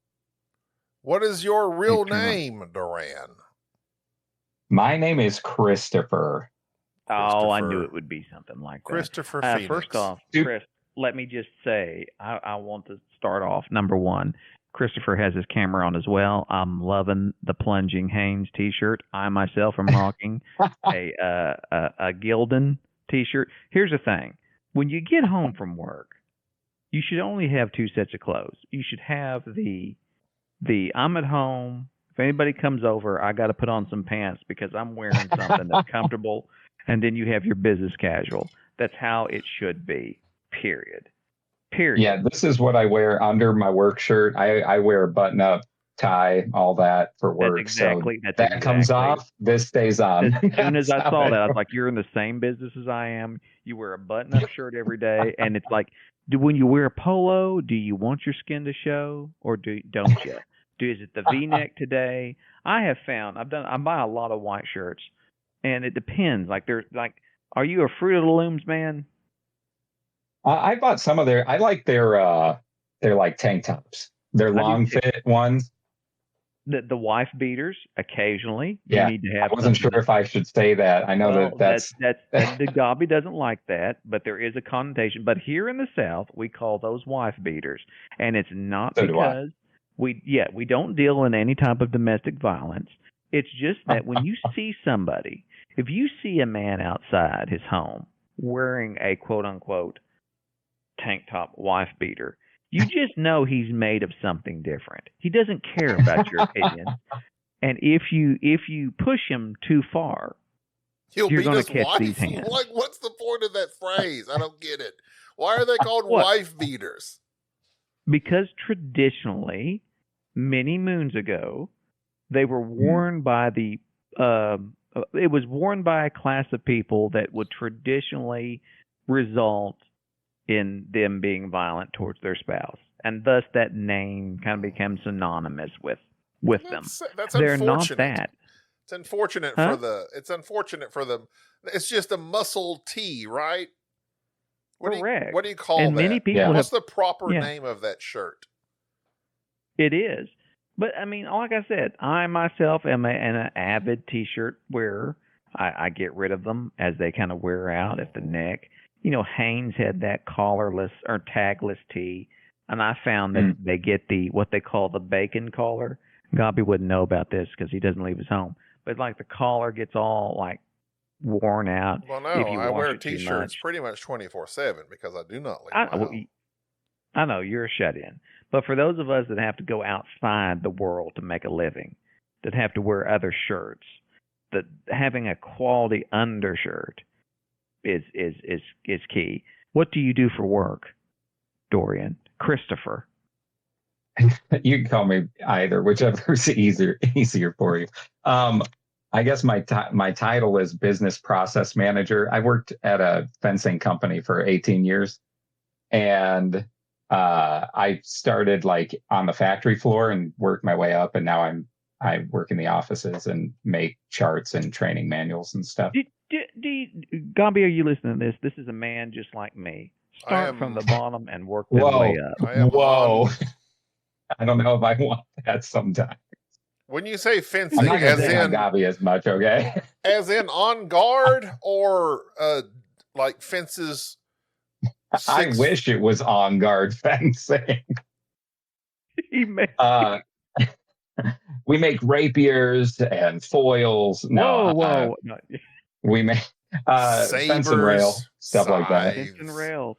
What is your real name, Doran? My name is Christopher. Oh, I knew it would be something like that. Christopher Phoenix. First off, Chris, let me just say, I want to start off. Number one, Christopher has his camera on as well. I'm loving the Plunging Haines T-shirt. I myself am rocking a Gildan T-shirt. Here's the thing: when you get home from work, you should only have two sets of clothes. You should have the I'm at home. If anybody comes over, I got to put on some pants because I'm wearing something that's comfortable. And then you have your business casual. That's how it should be. Period. Yeah, this is what I wear under my work shirt. I wear a button-up, tie, all that for work. That comes off, this stays on. As soon as I saw that, I was like, you're in the same business as I am. You wear a button-up shirt every day. And it's like, when you wear a polo, do you want your skin to show or don't you? Is it the V-neck today? I have found, I buy a lot of white shirts. And it depends. Are you a Fruit of the Looms man? I bought some of I like their like tank tops. They're long fit ones. The wife beaters occasionally. Yeah, you need to have. I wasn't sure if I should say that. I know that's the Gobby doesn't like that, but there is a connotation. But here in the South, we call those wife beaters, and it's not because we don't deal in any type of domestic violence. It's just that when you see somebody, if you see a man outside his home wearing a quote unquote tank top wife beater, you just know he's made of something different. He doesn't care about your opinion. And if you push him too far, you're going to catch these hands. Like, what's the point of that phrase? I don't get it. Why are they called wife beaters? Because traditionally, many moons ago, they were worn by it was worn by a class of people that would traditionally result in them being violent towards their spouse. And thus that name kind of becomes synonymous with them. That's They're unfortunate. Not that. It's unfortunate for them. It's just a muscle tee, right? Correct. What do you call and that? Many people What's the proper name of that shirt? It is. But, I mean, like I said, I myself am an avid T-shirt wearer. I get rid of them as they kind of wear out at the neck. You know, Hanes had that collarless or tagless tee, and I found that they get what they call the bacon collar. Gobby wouldn't know about this because he doesn't leave his home. But, like, the collar gets all, like, worn out. Well, no, I wear T-shirts pretty much 24/7 because I do not leave my home. I know, you're a shut-in. But for those of us that have to go outside the world to make a living, that have to wear other shirts, that having a quality undershirt is key. What do you do for work, Dorian? Christopher. You can call me either, whichever's easier for you. I guess my title is business process manager. I worked at a fencing company for 18 years, and I started like on the factory floor and worked my way up, and now I work in the offices and make charts and training manuals and stuff. Gabi, are you listening to this? This is a man just like me. Start from the bottom and work their way up. Whoa. I don't know if I want that sometimes. When you say fencing, I'm not going to say on Gabi as much, okay? As in on guard or like fences? I wish it was on guard fencing. We make rapiers and foils. Whoa. We make fence and rail, stuff like that. Fence and rails.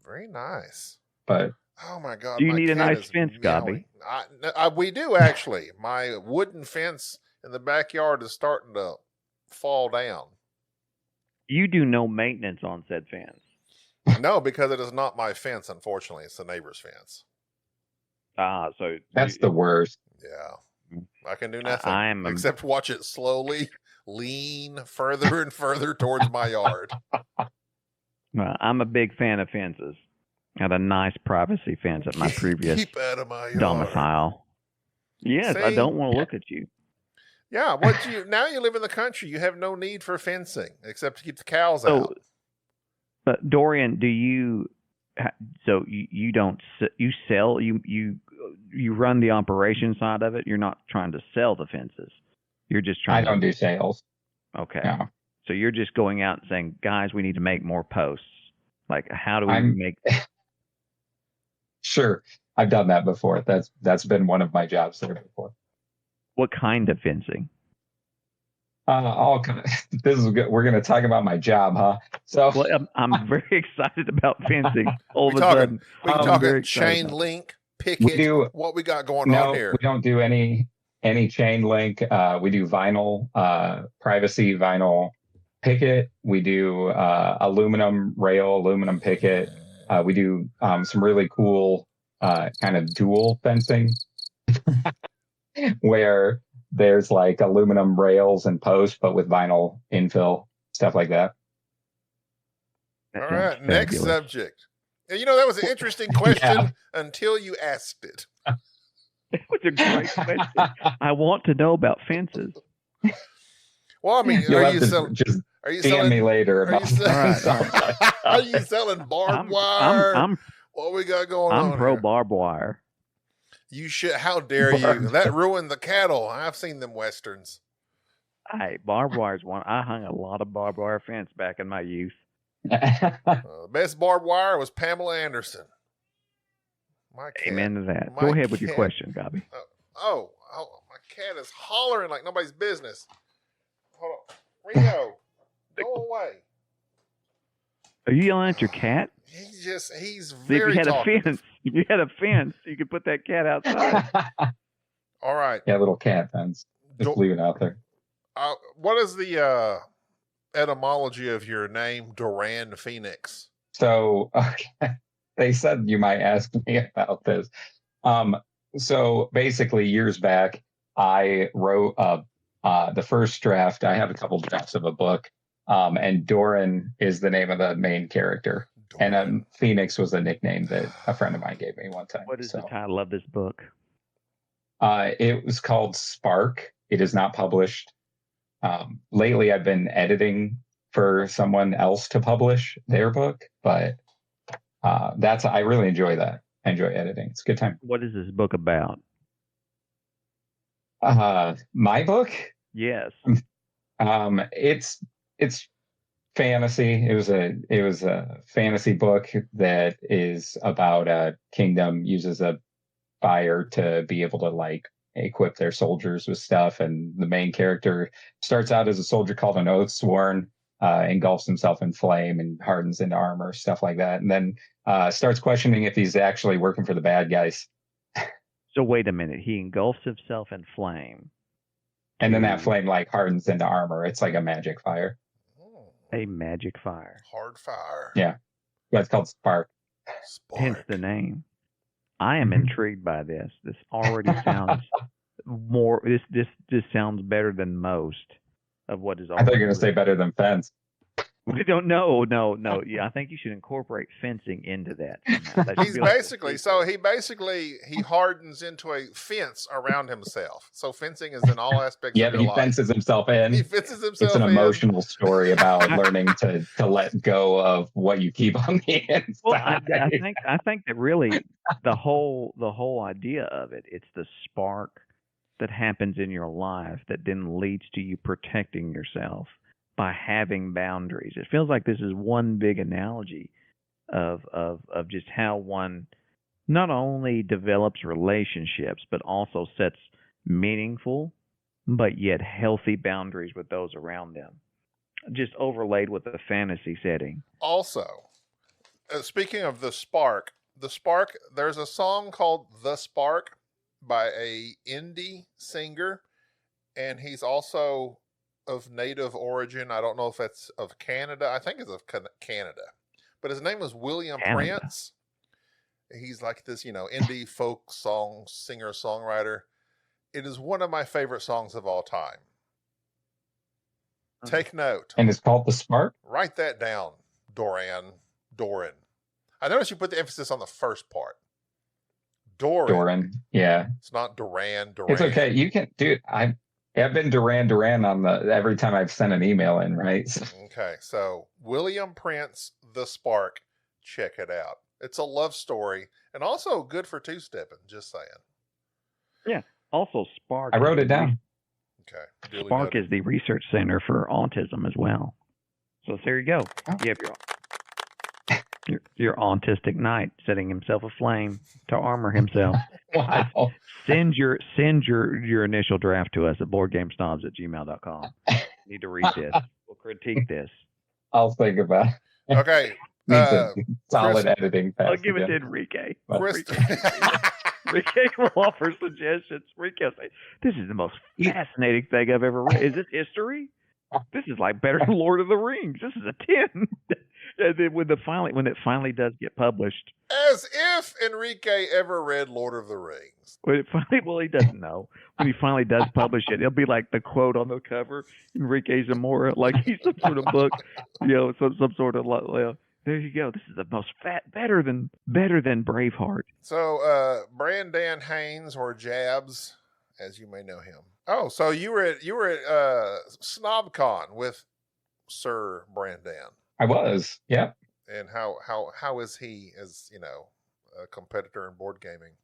Very nice. But oh my God. Do you need a nice fence, Gabi? We do actually. My wooden fence in the backyard is starting to fall down. You do no maintenance on said fence. No, because it is not my fence, unfortunately. It's the neighbor's fence. So that's the worst. Yeah. I can do nothing except watch it slowly lean further and further towards my yard. I'm a big fan of fences. I had a nice privacy fence at my previous Keep out of my yard. domicile. Yes, See? I don't want to look at you. Yeah, now you live in the country. You have no need for fencing except to keep the cows out. But Dorian, do you? So you don't sell you run the operation side of it. You're not trying to sell the fences. You're just trying. I don't do sales. Okay. No. So you're just going out and saying, guys, we need to make more posts. Like, how do we make? Sure, I've done that before. That's been one of my jobs there before. What kind of fencing? All kind of, this is good. We're going to talk about my job, huh? So I'm very excited about fencing. We talking chain link, picket. What we got going on here? We don't do any chain link. We do vinyl, privacy vinyl picket. We do aluminum rail, aluminum picket. We do some really cool kind of dual fencing where there's like aluminum rails and posts, but with vinyl infill, stuff like that. All right, next subject. You know, that was an interesting question until you asked it. It was a great question. I want to know about fences. Well, I mean, are you selling me later? Are you selling barbed wire? What we got going on? I'm pro barbed wire. You should. How dare you? That ruined the cattle. I've seen them westerns. Hey, barbed wire is one. I hung a lot of barbed wire fence back in my youth. The best barbed wire was Pamela Anderson. Amen to that. Go ahead with your question, Gabi. Oh, my cat is hollering like nobody's business. Hold on. Rio, go away. Are you yelling at your cat? He's very If you had talkative. a fence, you could put that cat outside. All right. Yeah, little cat fence. Just leave it out there. What is the etymology of your name, Doran Phoenix? So, they said you might ask me about this. So basically, years back, I wrote the first draft. I have a couple drafts of a book, and Doran is the name of the main character. Doran. And Phoenix was a nickname that a friend of mine gave me one time. What is the title of this book? It was called Spark. It is not published. Lately, I've been editing for someone else to publish their book, but I really enjoy that. I enjoy editing. It's a good time. What is this book about? My book? Yes. It's fantasy. It was a fantasy book that is about a kingdom uses a fire to be able to like equip their soldiers with stuff, and the main character starts out as a soldier called an Oathsworn, engulfs himself in flame and hardens into armor, stuff like that, and then starts questioning if he's actually working for the bad guys. So wait a minute, he engulfs himself in flame. And then that flame like hardens into armor. It's like a magic fire. A magic fire. Hard fire. Yeah. It's called Spark. Hence the name. I am intrigued by this. This already sounds more. This sounds better than most of what is. I thought you were going to say better than fence. We don't know. No. Yeah, I think you should incorporate fencing into that. He hardens into a fence around himself. So fencing is in all aspects of your life. He fences himself in. He fences himself It's an in. emotional story about learning to let go of what you keep on the inside. Well, I think that really the whole idea of it's the spark that happens in your life that then leads to you protecting yourself by having boundaries. It feels like this is one big analogy of just how one not only develops relationships but also sets meaningful but yet healthy boundaries with those around them, just overlaid with a fantasy setting. Also, speaking of the spark, there's a song called The Spark by a indie singer, and he's also of native origin. I don't know if that's of Canada. I think it's of Canada. But his name is William Prince. He's like this, indie folk song singer-songwriter. It is one of my favorite songs of all time. Take note. And it's called The Spark? Write that down, Doran. I noticed you put the emphasis on the first part. Doran, yeah. It's not Doran. It's okay. You can, dude, I've been Doran on every time I've sent an email in, right? Okay, so William Prince, The Spark, check it out. It's a love story and also good for two-stepping, just saying. Yeah, also Spark. I wrote it down. Okay. Spark is the research center for autism as well. So there you go. You have your autistic knight setting himself aflame to armor himself. Wow. Send your initial draft to us at boardgamesnobs@gmail.com. Need to read this. We'll critique this. I'll think about it. Okay. Solid editing. I'll give it to Enrique. Enrique will offer suggestions. Enrique will say, "This is the most fascinating thing I've ever read. Is this history? This is like better than Lord of the Rings. This is a 10." And then when it finally does get published, as if Enrique ever read Lord of the Rings. When it finally, well, he doesn't know. When he finally does publish it, it'll be like the quote on the cover, Enrique Zamora, like he's some sort of book, some sort of. There you go. This is the most better than Braveheart. So, BranDan Haines, or Jabs, as you may know him. Oh, so you were at SnobCon with Sir BranDan. I was, yeah. And how is he as a competitor in board gaming?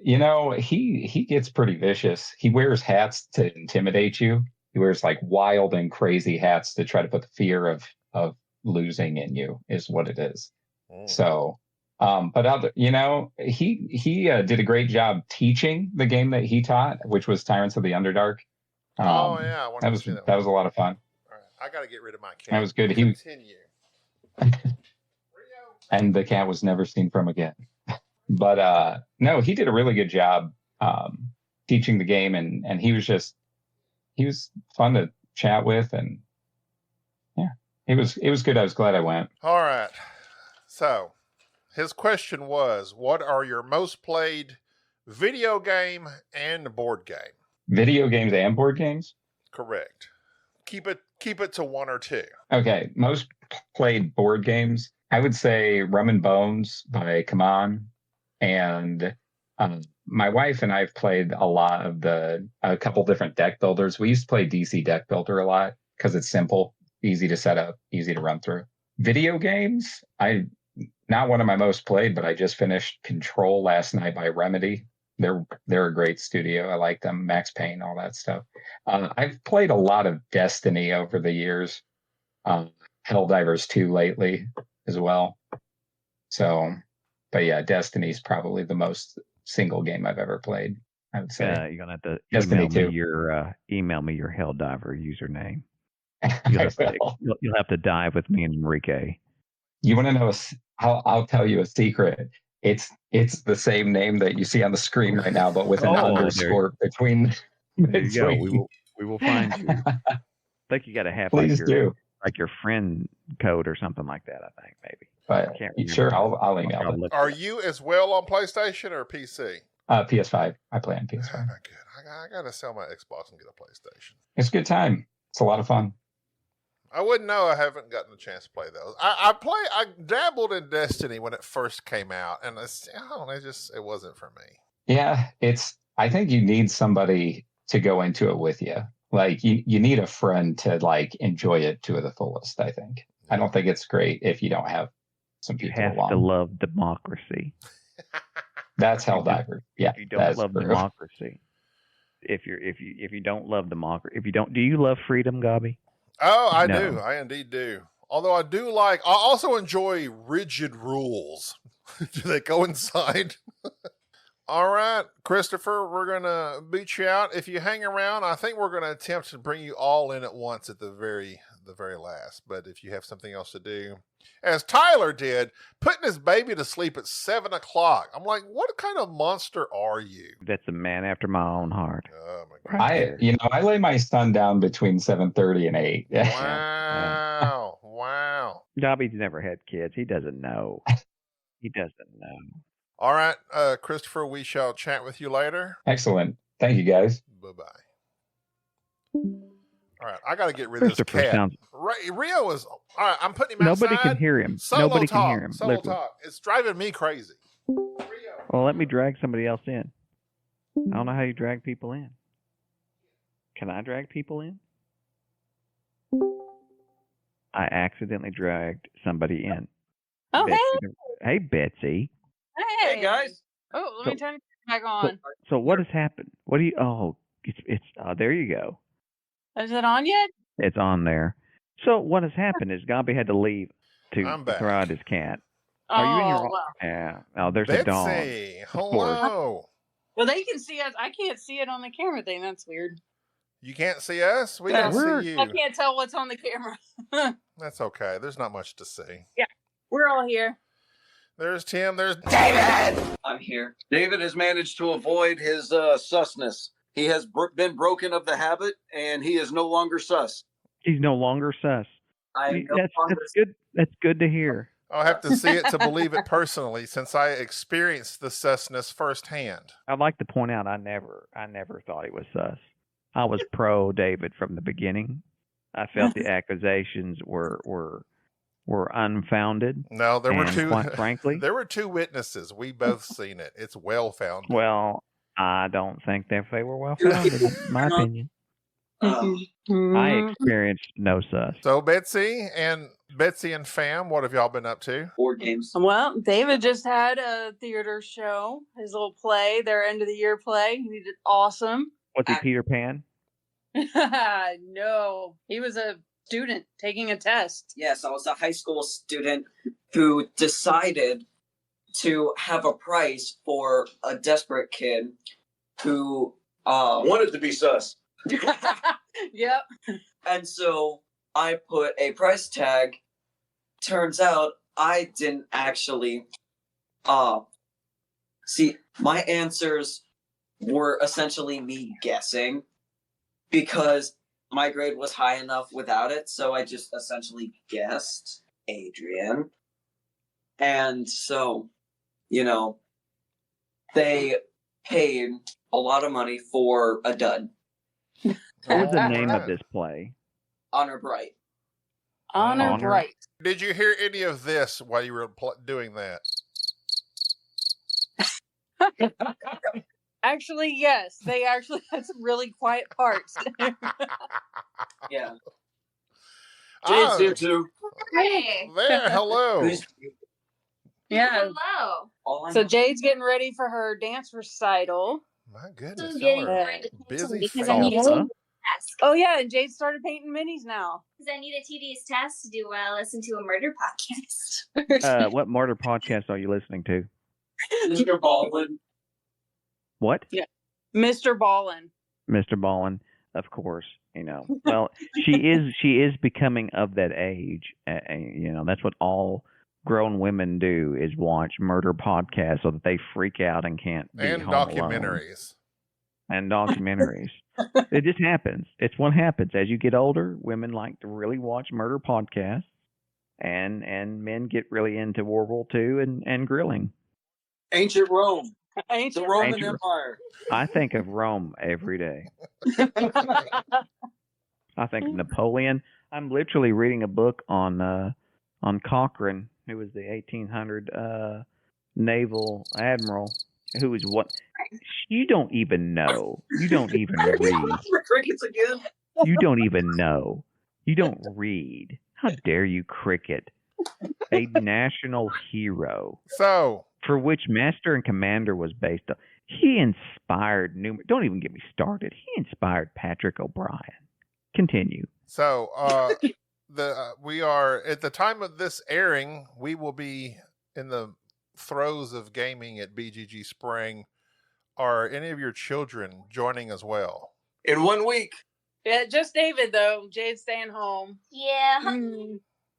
He gets pretty vicious. He wears hats to intimidate you. He wears like wild and crazy hats to try to put the fear of losing in you, is what it is. So, but he did a great job teaching the game that he taught, which was Tyrants of the Underdark. That was a lot of fun. All right, I got to get rid of my cat. That was good. Continue. And the cat was never seen from again. But no, he did a really good job teaching the game, and he was fun to chat with, and yeah, it was good. I was glad I went. All right. So his question was, what are your most played video game and board game? Video games and board games? Correct. Keep it to one or two. Okay. Most played board games, I would say Rum and Bones by Come On. And my wife and I have played a couple different deck builders. We used to play DC Deck Builder a lot because it's simple, easy to set up, easy to run through. Video games, not one of my most played, but I just finished Control last night by Remedy. They're a great studio. I like them. Max Payne, all that stuff. I've played a lot of Destiny over the years. Helldivers 2 lately as well. So, but yeah, Destiny's probably the most single game I've ever played, I would say. You're gonna have to email me your Helldiver username. You'll have to dive with me and Enrique. You want to know? I'll tell you a secret. It's the same name that you see on the screen right now, but with an underscore between. There you go. We will find you. I think you got a half. Please do. like your friend code or something like that. I think maybe. But Can't remember. sure, I'll email it. Are you as well on PlayStation or PC? PS5. I play on Ah, PS5. good. I gotta sell my Xbox and get a PlayStation. It's a good time. It's a lot of fun. I wouldn't know. I haven't gotten a chance to play those. I dabbled in Destiny when it first came out, and it wasn't for me. Yeah, I think you need somebody to go into it with you. Like you need a friend to like enjoy it to the fullest, I think. I don't think it's great if you don't have some You people have along. to love democracy. That's Helldivers. Yeah. If you don't love democracy, if you don't love democracy, do you love freedom, Gobby? Oh, I do. I indeed do. Although I also enjoy rigid rules. Do they coincide? All right, Christopher, we're going to beat you out. If you hang around, I think we're going to attempt to bring you all in at once at the very last. But if you have something else to do, as Tyler did, putting his baby to sleep at 7 o'clock. I'm like, what kind of monster are you? That's a man after my own heart. Oh my God. I lay my son down between 7:30 and 8. Wow. Wow. Gobby's never had kids. He doesn't know. All right, Christopher, we shall chat with you later. Excellent. Thank you, guys. Bye-bye. All right, I got to get rid of this cat. Rio is... All right, I'm putting him outside. Nobody can hear him. Nobody can hear him. Solo talk. It's driving me crazy. Rio. Well, let me drag somebody else in. I don't know how you drag people in. Can I drag people in? I accidentally dragged somebody in. Oh, Betsy. Hey, Betsy. Hey guys. Oh, let me turn it back on. So what has happened? What do you? Oh, it's there you go. Is it on yet? It's on there. So what has happened is Gobby had to leave to throw out his cat. Are you in your? Well. Yeah. Oh, there's Betsy, a dog. hello. Well, they can see us. I can't see it on the camera thing. That's weird. You can't see us? We don't see you. I can't tell what's on the camera. That's okay. There's not much to see. Yeah, we're all here. There's Tim. There's David. I'm here. David has managed to avoid his susness. He has been broken of the habit, and he is no longer sus. He's no longer sus. That's good. That's good to hear. I'll have to see it to believe it personally, since I experienced the susness firsthand. I'd like to point out I never thought he was sus. I was pro David from the beginning. I felt the accusations were unfounded. No, there were two. Quite frankly, there were two witnesses. We both seen it. It's well founded. Well, I don't think that they were well founded, in my opinion. I experienced no sus. So Betsy and Fam, what have y'all been up to? Board games. Well, David just had a theater show, his little play, their end of the year play. He did awesome. Was he Peter Pan? No, he was a student taking a test. Yes, I was a high school student who decided to have a prize for a desperate kid who wanted to be sus. Yep. And so I put a price tag. Turns out I didn't actually see, my answers were essentially me guessing because my grade was high enough without it, so I just essentially guessed Adrian. And so, they paid a lot of money for a dud. What was the name of this play? Honor Bright. Honor Bright. Did you hear any of this while you were doing that? Actually, yes. They actually had some really quiet parts. Yeah. Jade's here too. Hey. There, hello. Yeah. Hello. So Jade's getting ready for her dance recital. My goodness. Getting Y'all are ready to busy because I need a fellas. test. Oh yeah, and Jade started painting minis now. Because I need a tedious test to do while I listen to a murder podcast. What murder podcast are you listening to? Mr. Baldwin. What? Yeah. Mr. Ballin. Mr. Ballin, of course. Well, she is becoming of that age. That's what all grown women do is watch murder podcasts so that they freak out and can't be and home documentaries. and documentaries. It just happens. It's what happens. As you get older, women like to really watch murder podcasts, and men get really into World War II and grilling. Ancient Rome. Ancient The Roman Ancient- Empire. I think of Rome every day. I think of Napoleon. I'm literally reading a book on Cochrane, who was the 1800 naval admiral, who was what you don't even know. You don't even read. Crickets again. You don't even know. You don't read. How dare you, Cricket? A national hero. So, for which Master and Commander was based on. He inspired don't even get me started. He inspired Patrick O'Brien. Continue. So, we are at the time of this airing, we will be in the throes of gaming at BGG Spring. Are any of your children joining as well? In 1 week. Yeah, just David though. Jade's staying home. Yeah.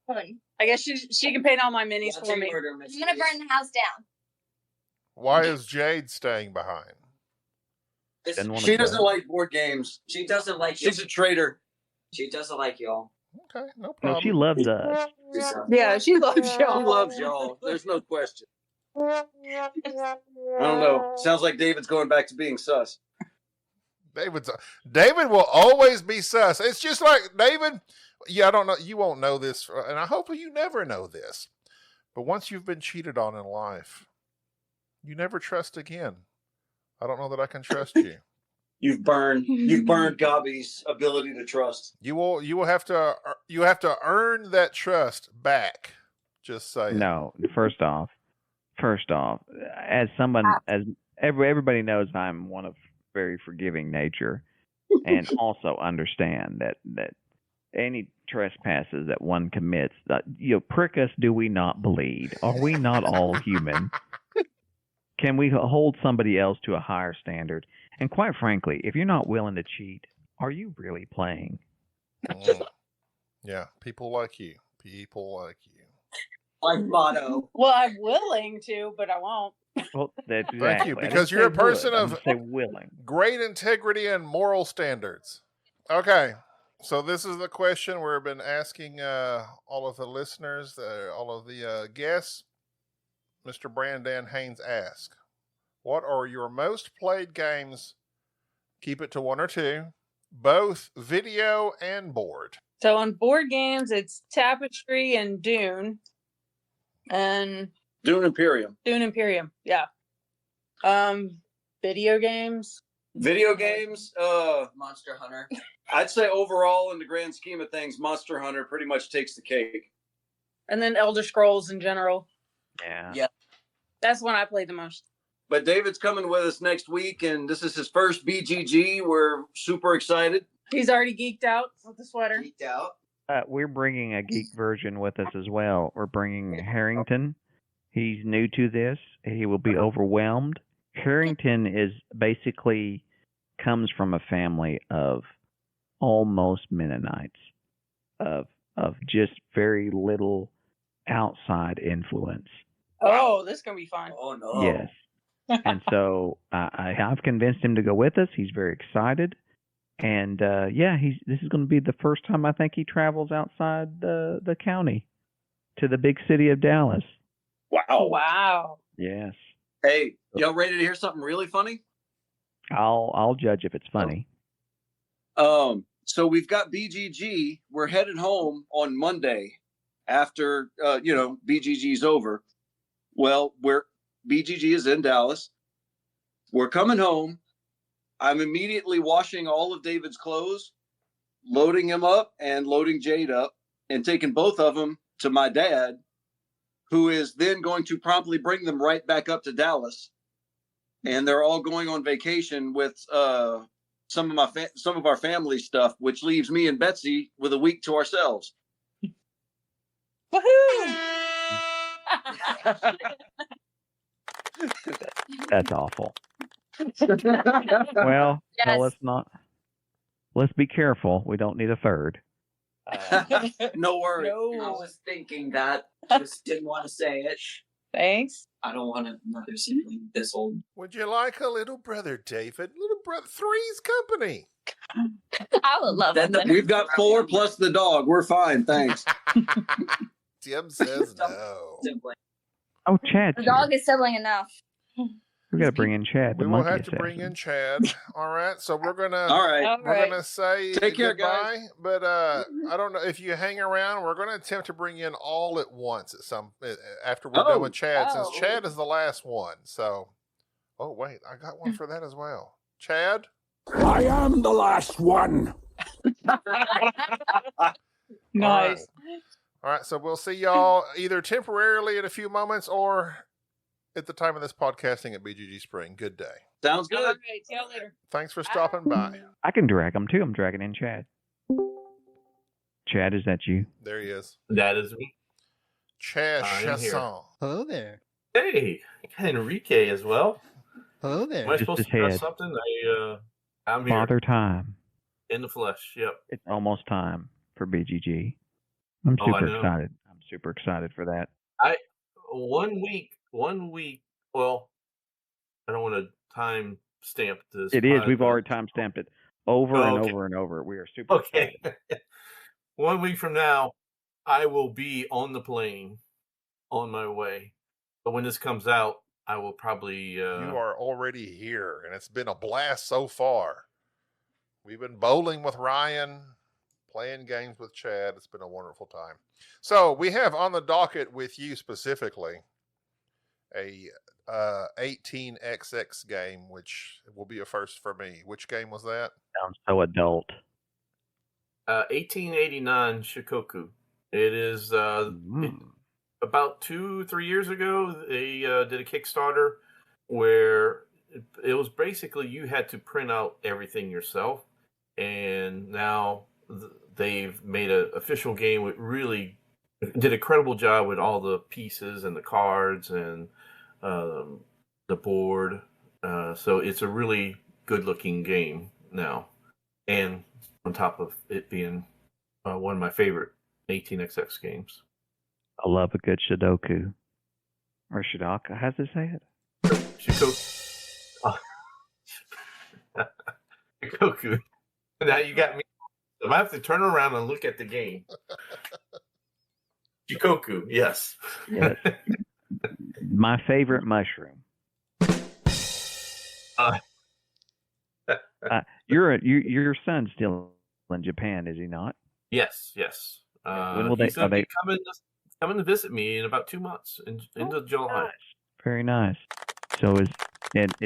I guess she can paint all my minis for me. I'm gonna burn the house down. Why is Jade staying behind? She doesn't like board games. She doesn't like She's a traitor. She doesn't like y'all. Okay, no No, problem. she loves us. Yeah, she loves y'all. She loves y'all. There's no question. I don't know. Sounds like David's going back to being sus. David will always be sus. It's just like David. Yeah, I don't know. You won't know this, and I hope you never know this. But once you've been cheated on in life, you never trust again. I don't know that I can trust you. You've burned Gabi's ability to trust. You will have to earn that trust back. Just saying. No, first off, as someone as everybody knows, I'm one of very forgiving nature, and also understand that any trespasses that one commits, prick us, do we not bleed? Are we not all human? Can we hold somebody else to a higher standard? And quite frankly, if you're not willing to cheat, are you really playing? Yeah, people like you. People like you. My motto. Well, I'm willing to, but I won't. Well, that's exactly. Thank you, because you're a person of willing, great integrity and moral standards. Okay, so this is the question we've been asking all of the listeners, all of the guests. Mr. BranDan Haines asked, what are your most played games? Keep it to one or two, both video and board. So on board games, it's Tapestry and Dune. And Dune Imperium. Yeah. Video games. Monster Hunter. I'd say overall, in the grand scheme of things, Monster Hunter pretty much takes the cake. And then Elder Scrolls in general. Yeah. That's one I play the most. But David's coming with us next week, and this is his first BGG. We're super excited. He's already geeked out with the sweater. Geeked out. We're bringing a geek version with us as well. We're bringing Harrington. He's new to this. He will be overwhelmed. Harrington is basically comes from a family of almost Mennonites, of just very little outside influence. Oh, this is going to be fun. Oh, no. Yes. And so I've convinced him to go with us. He's very excited. And this is going to be the first time I think he travels outside the county to the big city of Dallas. Wow. Yes. Hey, y'all ready to hear something really funny? I'll judge if it's funny. So we've got BGG. We're headed home on Monday after BGG's over. Well, BGG is in Dallas. We're coming home. I'm immediately washing all of David's clothes, loading him up and loading Jade up, and taking both of them to my dad, who is then going to promptly bring them right back up to Dallas. And they're all going on vacation with some of our family stuff, which leaves me and Betsy with a week to ourselves. Woohoo! That's awful. Well, Yes. no, let's be careful. We don't need a third. No worry. I was thinking that. Just didn't want to say it. Thanks. I don't want another sibling this old. Would you like a little brother, David? Little brother, three's company. I would love Then it. we've got 4 plus the dog. We're fine, thanks. Tim says no. Oh, Chad. The dog is sibling enough. We got to bring in Chad. We will have to bring in Chad. All right, so we're gonna. All right. We're gonna say Take care, goodbye. guys. But I don't know if you hang around. We're gonna attempt to bring in all at once at some after we're done with Chad, since Chad is the last one. So, oh wait, I got one for that as well. Chad, I am the last one. Nice. All right, so we'll see y'all either temporarily in a few moments or at the time of this podcasting at BGG Spring. Good day. Sounds good. All right, see y'all later. Thanks for stopping by. I can drag them too. I'm dragging in Chad. Chad, is that you? There he is. That is me. Chiasson. Hello there. Hey, Enrique as well. Hello there. Am I Just supposed his to press head. something? I'm here Father time. in the flesh. Yep. It's almost time for BGG. I'm Oh, I super know. excited. I'm super excited for that. One week. Well, I don't want to time stamp this. It is. We've but- already time stamped it over Oh, and okay. over and over. We are super Okay. excited. 1 week from now, I will be on the plane on my way. But when this comes out, I will probably. You are already here, and it's been a blast so far. We've been bowling with Ryan, playing games with Chad. It's been a wonderful time. So we have on the docket with you specifically a 18xx game, which will be a first for me. Which game was that? Sounds so adult. 1889 Shikoku. It is about 2-3 years ago. They did a Kickstarter where it was basically you had to print out everything yourself, and now they've made an official game. With really did a credible job with all the pieces and the cards and the board. So it's a really good-looking game now, and on top of it being one of my favorite 18xx games. I love a good Sudoku. Or Shidaka. How's it say it? Shikoku. Now you got me. I have to turn around and look at the game. Shikoku, yes. Yes. My favorite mushroom. Your son's still in Japan, is he not? Yes. When will he's they? gonna Are they be coming to visit me in about 2 months, into July. very nice? So is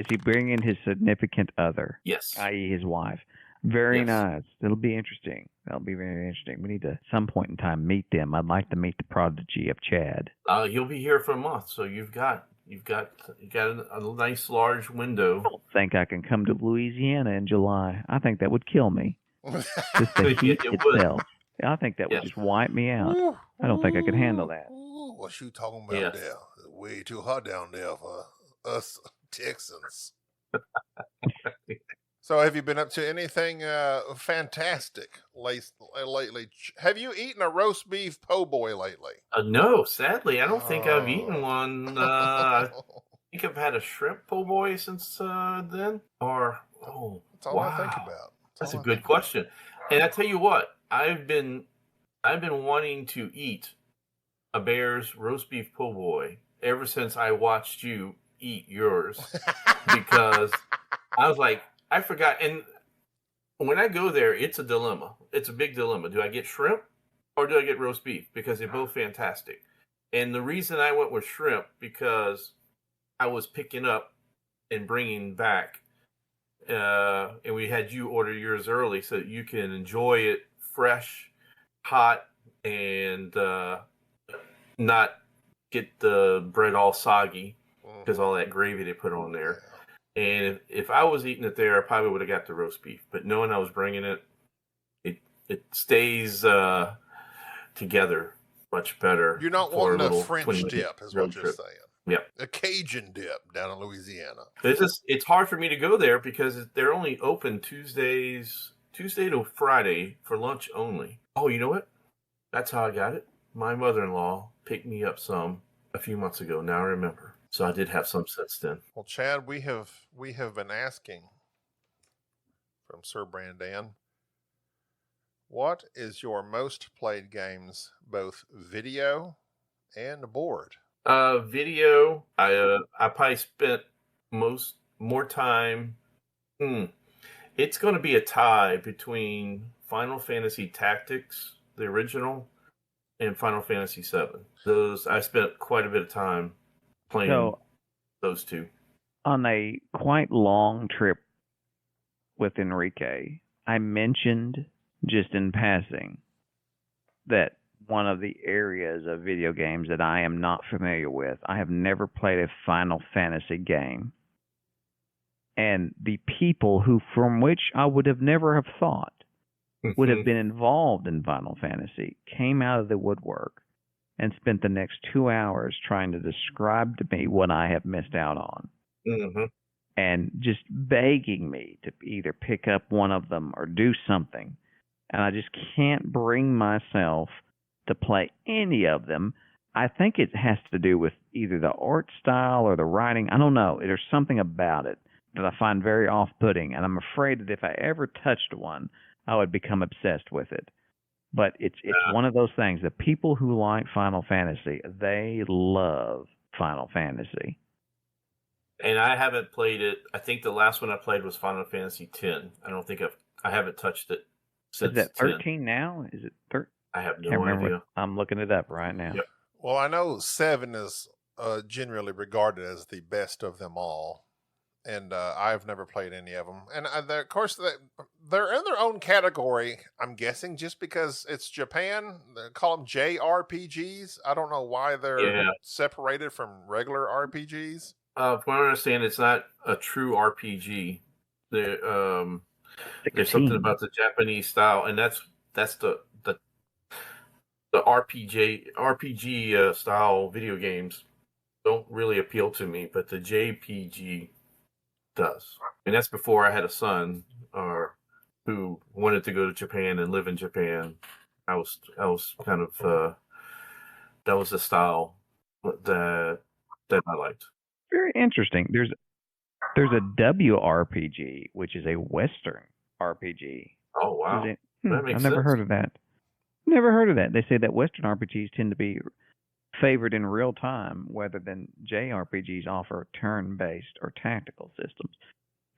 he bringing his significant other? Yes. i.e., his wife. Very Yes. nice. It'll be interesting. That'll be very interesting. We need to, at some point in time, meet them. I'd like to meet the prodigy of Chad. He'll be here for a month, so you've got a nice large window. I don't think I can come to Louisiana in July. I think that would kill me. Just the heat It would. itself. I think that would just wipe me out. I don't think I could handle that. What you talking about there? It's way too hot down there for us Texans. So have you been up to anything fantastic lately? Have you eaten a roast beef po' boy lately? No, sadly, I don't think I've eaten one. I think I've had a shrimp po' boy since then. Or That's all I think about. That's a good question. And I tell you what, I've been wanting to eat a Bear's roast beef po' boy ever since I watched you eat yours, because I was like, I forgot. And when I go there, it's a dilemma. It's a big dilemma. Do I get shrimp or do I get roast beef? Because they're both fantastic. And the reason I went with shrimp, because I was picking up and bringing back, and we had you order yours early so that you can enjoy it fresh, hot, and not get the bread all soggy because all that gravy they put on there. And if I was eating it there, I probably would have got the roast beef. But knowing I was bringing it, it stays together much better. You're not for wanting a little French 20-minute dip, is road what you're trip. saying. Yeah. A Cajun dip down in Louisiana. It's hard for me to go there because they're only open Tuesday to Friday for lunch only. Oh, you know what? That's how I got it. My mother-in-law picked me up some a few months ago. Now I remember. So I did have some since then. Well, Chad, we have been asking from Sir BranDan, what is your most played games, both video and board? Video. I probably spent more time. It's going to be a tie between Final Fantasy Tactics, the original, and Final Fantasy VII. Those I spent quite a bit of time playing those two. On a quite long trip with Enrique, I mentioned just in passing that one of the areas of video games that I am not familiar with, I have never played a Final Fantasy game. And the people from which I would have never have thought would have been involved in Final Fantasy came out of the woodwork and spent the next 2 hours trying to describe to me what I have missed out on. Mm-hmm. And just begging me to either pick up one of them or do something. And I just can't bring myself to play any of them. I think it has to do with either the art style or the writing. I don't know. There's something about it that I find very off-putting, and I'm afraid that if I ever touched one, I would become obsessed with it. But it's one of those things. The people who like Final Fantasy, they love Final Fantasy. And I haven't played it. I think the last one I played was Final Fantasy X. I don't think I haven't touched it since. Is that 13 10. now? Is it 13? I have no idea. I'm looking it up right now. Yep. Well, I know 7 is generally regarded as the best of them all. And I've never played any of them. And of course, they're in their own category, I'm guessing, just because it's Japan. They call them JRPGs. I don't know why they're separated from regular RPGs. From what I understand, it's not a true RPG. There's something about the Japanese style, and that's the RPG style video games don't really appeal to me, but the JPG does. And that's before I had a son who wanted to go to Japan and live in Japan. I was kind of that was the style that I liked. Very interesting. There's a WRPG, which is a Western RPG. Oh wow. That makes I've never heard of that. Never heard of that. They say that Western RPGs tend to be favored in real time, rather than JRPGs offer turn-based or tactical systems.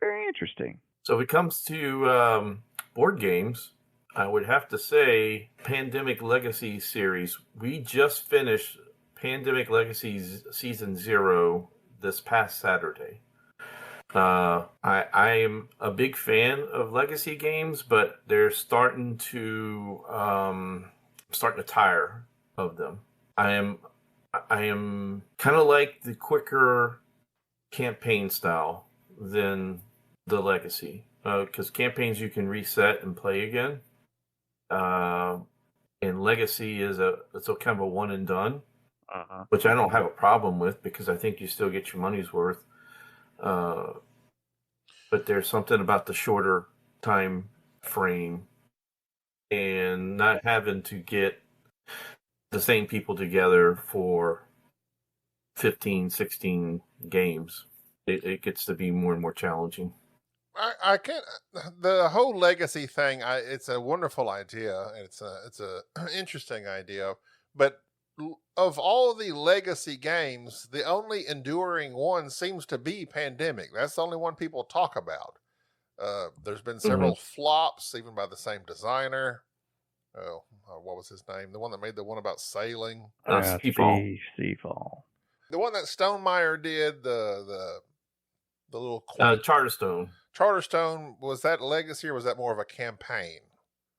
Very interesting. So if it comes to board games, I would have to say Pandemic Legacy series. We just finished Pandemic Legacy Season 0 this past Saturday. I am a big fan of Legacy games, but they're starting to tire of them. I am kind of like the quicker campaign style than the Legacy, because campaigns you can reset and play again, and Legacy is it's a kind of a one and done, which I don't have a problem with because I think you still get your money's worth. But there's something about the shorter time frame and not having to get the same people together for 15, 16 games. It gets to be more and more challenging. I can't. The whole legacy thing. It's a wonderful idea. It's a interesting idea. But of all the legacy games, the only enduring one seems to be Pandemic. That's the only one people talk about. There's been several flops, even by the same designer. What was his name? The one that made the one about sailing. Seafall. The one that Stonemaier did. The little Charterstone. Charterstone, was that legacy or was that more of a campaign?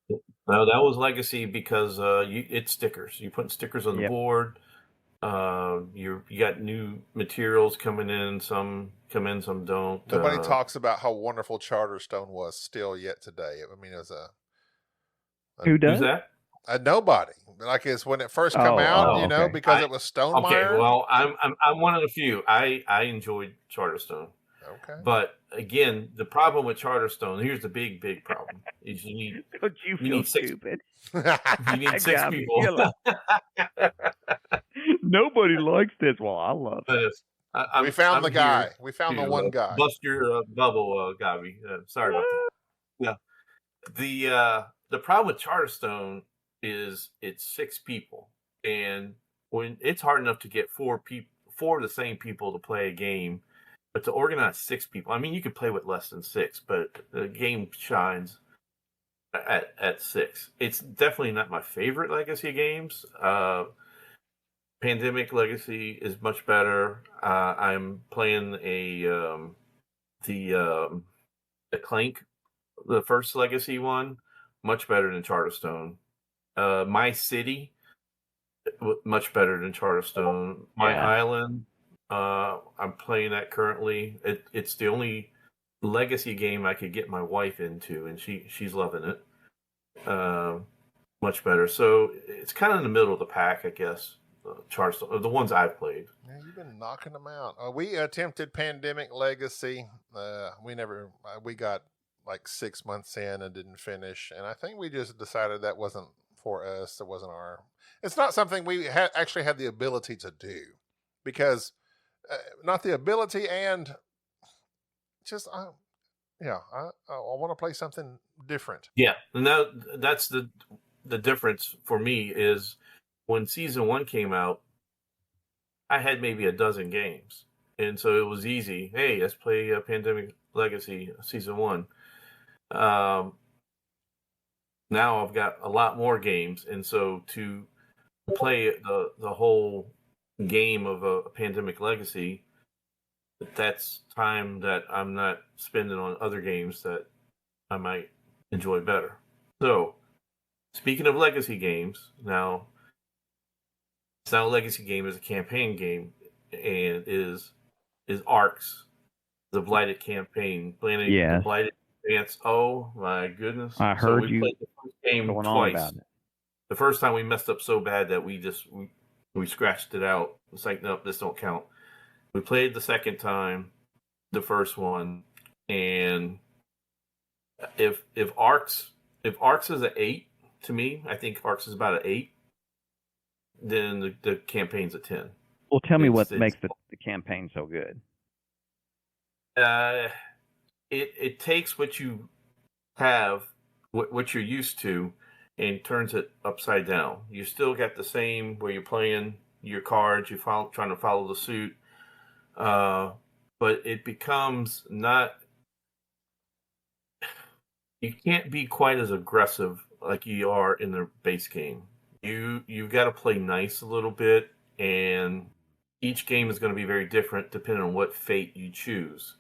No, that was legacy because it's stickers. You're putting stickers on the board. You got new materials coming in. Some come in, some don't. Nobody talks about how wonderful Charterstone was still yet today. I mean, it was who does? Who's that? Nobody. Like it's when it first come out, because it was Stonemaier. Okay, well, I'm one of the few. I enjoyed Charterstone. Okay. But again, the problem with Charterstone, here's the big problem, is you need six, stupid. You need 6 people. Nobody likes this. Well, I love it. We found I'm the guy. here We found the to, one guy. Bust your bubble, Gabi. Sorry about that. Yeah. The problem with Charterstone is it's 6 people, and when it's hard enough to get 4 of the same people to play a game, but to organize 6 people, I mean, you could play with less than 6, but the game shines at 6. It's definitely not my favorite Legacy games. Pandemic Legacy is much better. I'm playing the Clank, the first Legacy one, much better than Charterstone. My City, much better than Charterstone. My Island, I'm playing that currently. It's the only Legacy game I could get my wife into, and she's loving it. Much better. So it's kind of in the middle of the pack, I guess. Charterstone, the ones I've played. Yeah, you've been knocking them out. We attempted Pandemic Legacy. We got like 6 months in and didn't finish. And I think we just decided that wasn't for us. It's not something we actually had the ability to do, because not the ability, and just, I want to play something different. Yeah. And that's the difference for me is, when season 1 came out, I had maybe a dozen games. And so it was easy. Hey, let's play Pandemic Legacy season 1. Now I've got a lot more games. And so to play the whole game of a Pandemic Legacy, that's time that I'm not spending on other games that I might enjoy better. So, speaking of Legacy games, now, it's not a Legacy game, it's a campaign game, and is Arcs, the Blighted campaign. The Blighted Advance. Oh my goodness! I heard you played the first game going twice. on about it. The first time we messed up so bad that we scratched it out. It's like, nope, this don't count. We played the second time, the first one, and if Arcs is an 8 to me, I think Arcs is about an 8. Then the campaign's a 10. Well, tell me what makes the campaign so good. It takes what you have, what you're used to, and turns it upside down. You still got the same where you're playing your cards, you're trying to follow the suit, but it becomes not. You can't be quite as aggressive like you are in the base game. You've got to play nice a little bit, and each game is going to be very different depending on what fate you choose.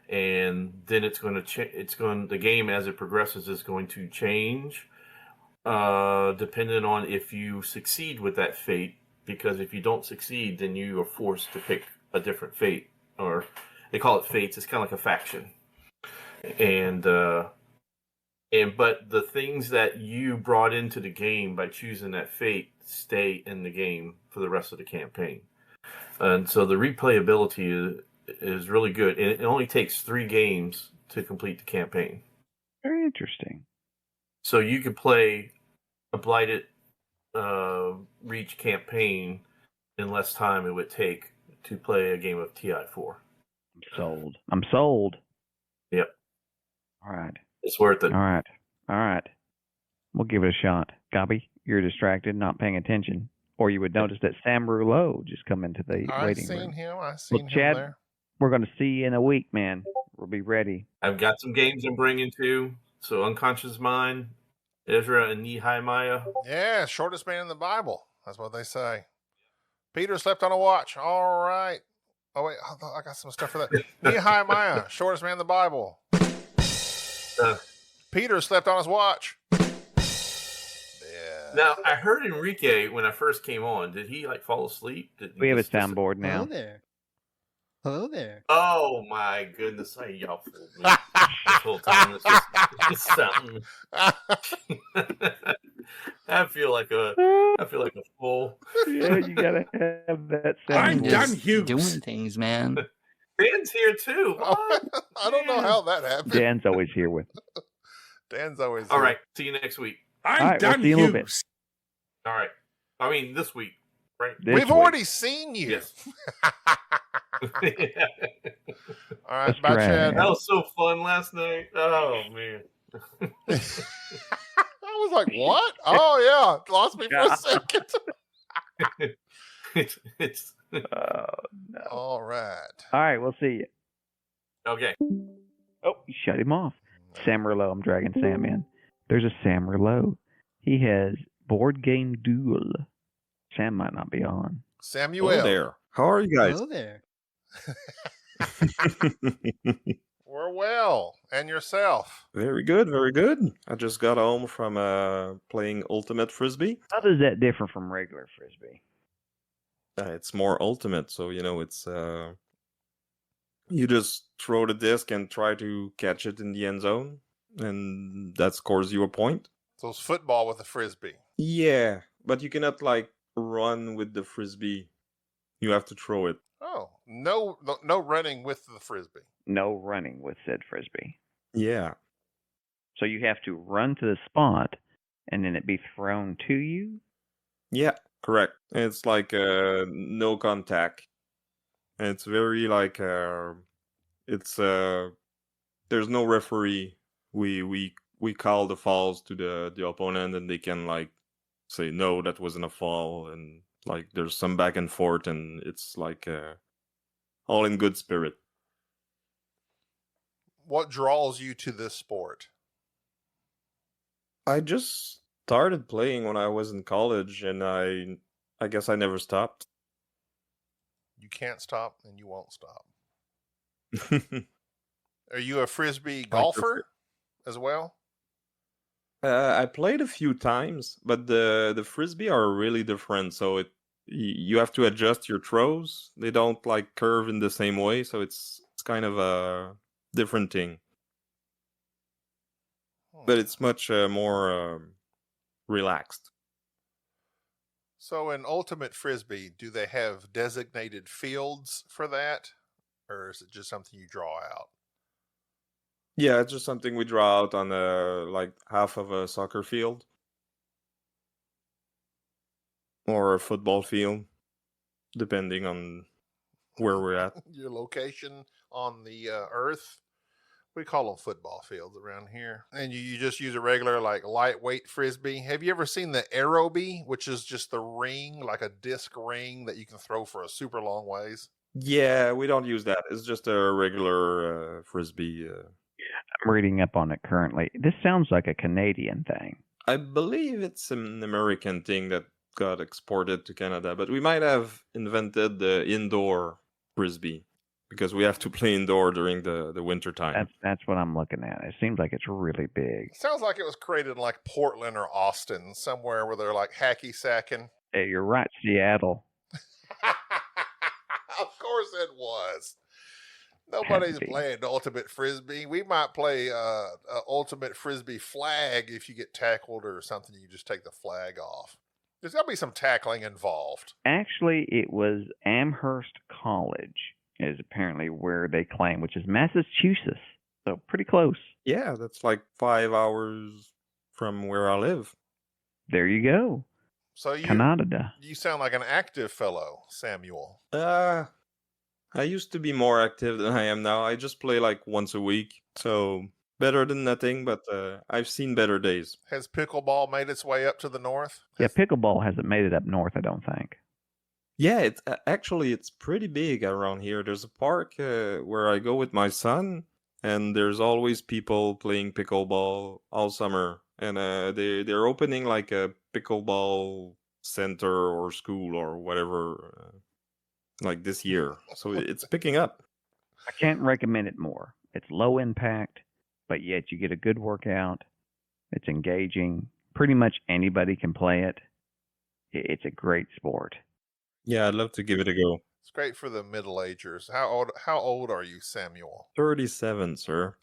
And then it's going to the game as it progresses is going to change, depending on if you succeed with that fate. Because if you don't succeed, then you are forced to pick a different fate, or they call it fates. It's kind of like a faction, but the things that you brought into the game by choosing that fate stay in the game for the rest of the campaign. And so the replayability is really good. And it only takes 3 games to complete the campaign. Very interesting. So you could play a Blighted Reach campaign in less time it would take to play a game of TI4. I'm sold. Yep. All right. It's worth it. All right. We'll give it a shot. Gabi, you're distracted, not paying attention. Or you would notice that Sam Rouleau just come into the waiting room. I've seen him Chad, there. we're going to see you in a week, man. We'll be ready. I've got some games I'm bringing too. So Unconscious Mind, Ezra and Nehemiah. Yeah, shortest man in the Bible. That's what they say. Peter slept on a watch. All right. Oh, wait. I got some stuff for that. Nehemiah, shortest man in the Bible. Peter slept on his watch. Yeah. Now, I heard Enrique when I first came on. Did he fall asleep? We have a soundboard now. Hello there. Hello there. Oh my goodness! Y'all fooled me this whole time. It's something. I feel like a fool. Yeah, you gotta have that soundboard. I'm done, Hughes. Doing things, man. Dan's here too. I don't know how that happened. Dan's always here with. Dan's always All here. right. See you next week. I'm All right, done, we'll see you in a little bit. Hughes. All right. I mean, this week. Right. This We've week. already seen you. Yes. All right, Let's bye, drag. Chad. That was so fun last night. Oh man. I was like, what? Oh, yeah. Lost me for a second. it's Oh, no. All right. All right, we'll see you. okay. Oh, you shut him off. Sam Rouleau. I'm dragging Sam in. There's a Sam Rouleau. He has Board Game Duel. Sam might not be on. Samuel. Hello there. How are you guys? Hello there. We're well. And yourself? Very good, very good. I just got home from playing Ultimate Frisbee. How does that differ from regular Frisbee? It's more ultimate, so it's you just throw the disc and try to catch it in the end zone, and that scores you a point. So it's football with a frisbee. Yeah, but you cannot run with the frisbee. You have to throw it. Oh, no running with the frisbee. No running with said Frisbee. Yeah. So you have to run to the spot, and then it be thrown to you? Yeah, correct. It's no contact. And it's very it's there's no referee. We call the fouls to the opponent, and they can say no, that wasn't a foul, and there's some back and forth, and it's all in good spirit. What draws you to this sport? I just started playing when I was in college, and I guess I never stopped. You can't stop, and you won't stop. Are you a frisbee golfer as well? I played a few times, but the frisbee are really different. So you have to adjust your throws. They don't curve in the same way, so it's kind of a different thing. But it's much more relaxed. So in Ultimate Frisbee, do they have designated fields for that? Or is it just something you draw out? Yeah, it's just something we draw out on half of a soccer field. Or a football field, depending on where we're at. Your location on the earth. We call them football fields around here. And you just use a regular lightweight frisbee. Have you ever seen the aerobie, which is just the ring, like a disc ring that you can throw for a super long ways? Yeah, we don't use that. It's just a regular frisbee. I'm reading up on it currently. This sounds like a Canadian thing. I believe it's an American thing that got exported to Canada, but we might have invented the indoor frisbee because we have to play indoor during the winter time. That's what I'm looking at. It seems like it's really big. It sounds like it was created in Portland or Austin, somewhere where they're hacky sacking. Hey, you're right, Seattle. Of course it was. Nobody's playing Ultimate Frisbee. We might play Ultimate Frisbee flag if you get tackled or something. You just take the flag off. There's got to be some tackling involved. Actually, it was Amherst College is apparently where they claim, which is Massachusetts. So pretty close. Yeah, that's 5 hours from where I live. There you go. So Canada. You sound like an active fellow, Samuel. I used to be more active than I am now. I just play once a week. So better than nothing, but I've seen better days. Has pickleball made its way up to the north? Yeah, pickleball hasn't made it up north, I don't think. Yeah, it's pretty big around here. There's a park where I go with my son, and there's always people playing pickleball all summer. And they're opening a pickleball center or school or whatever this year. So it's picking up. I can't recommend it more. It's low impact, but yet you get a good workout. It's engaging. Pretty much anybody can play it. It's a great sport. Yeah, I'd love to give it a go. It's great for the middle-agers. How old are you, Samuel? 37, sir.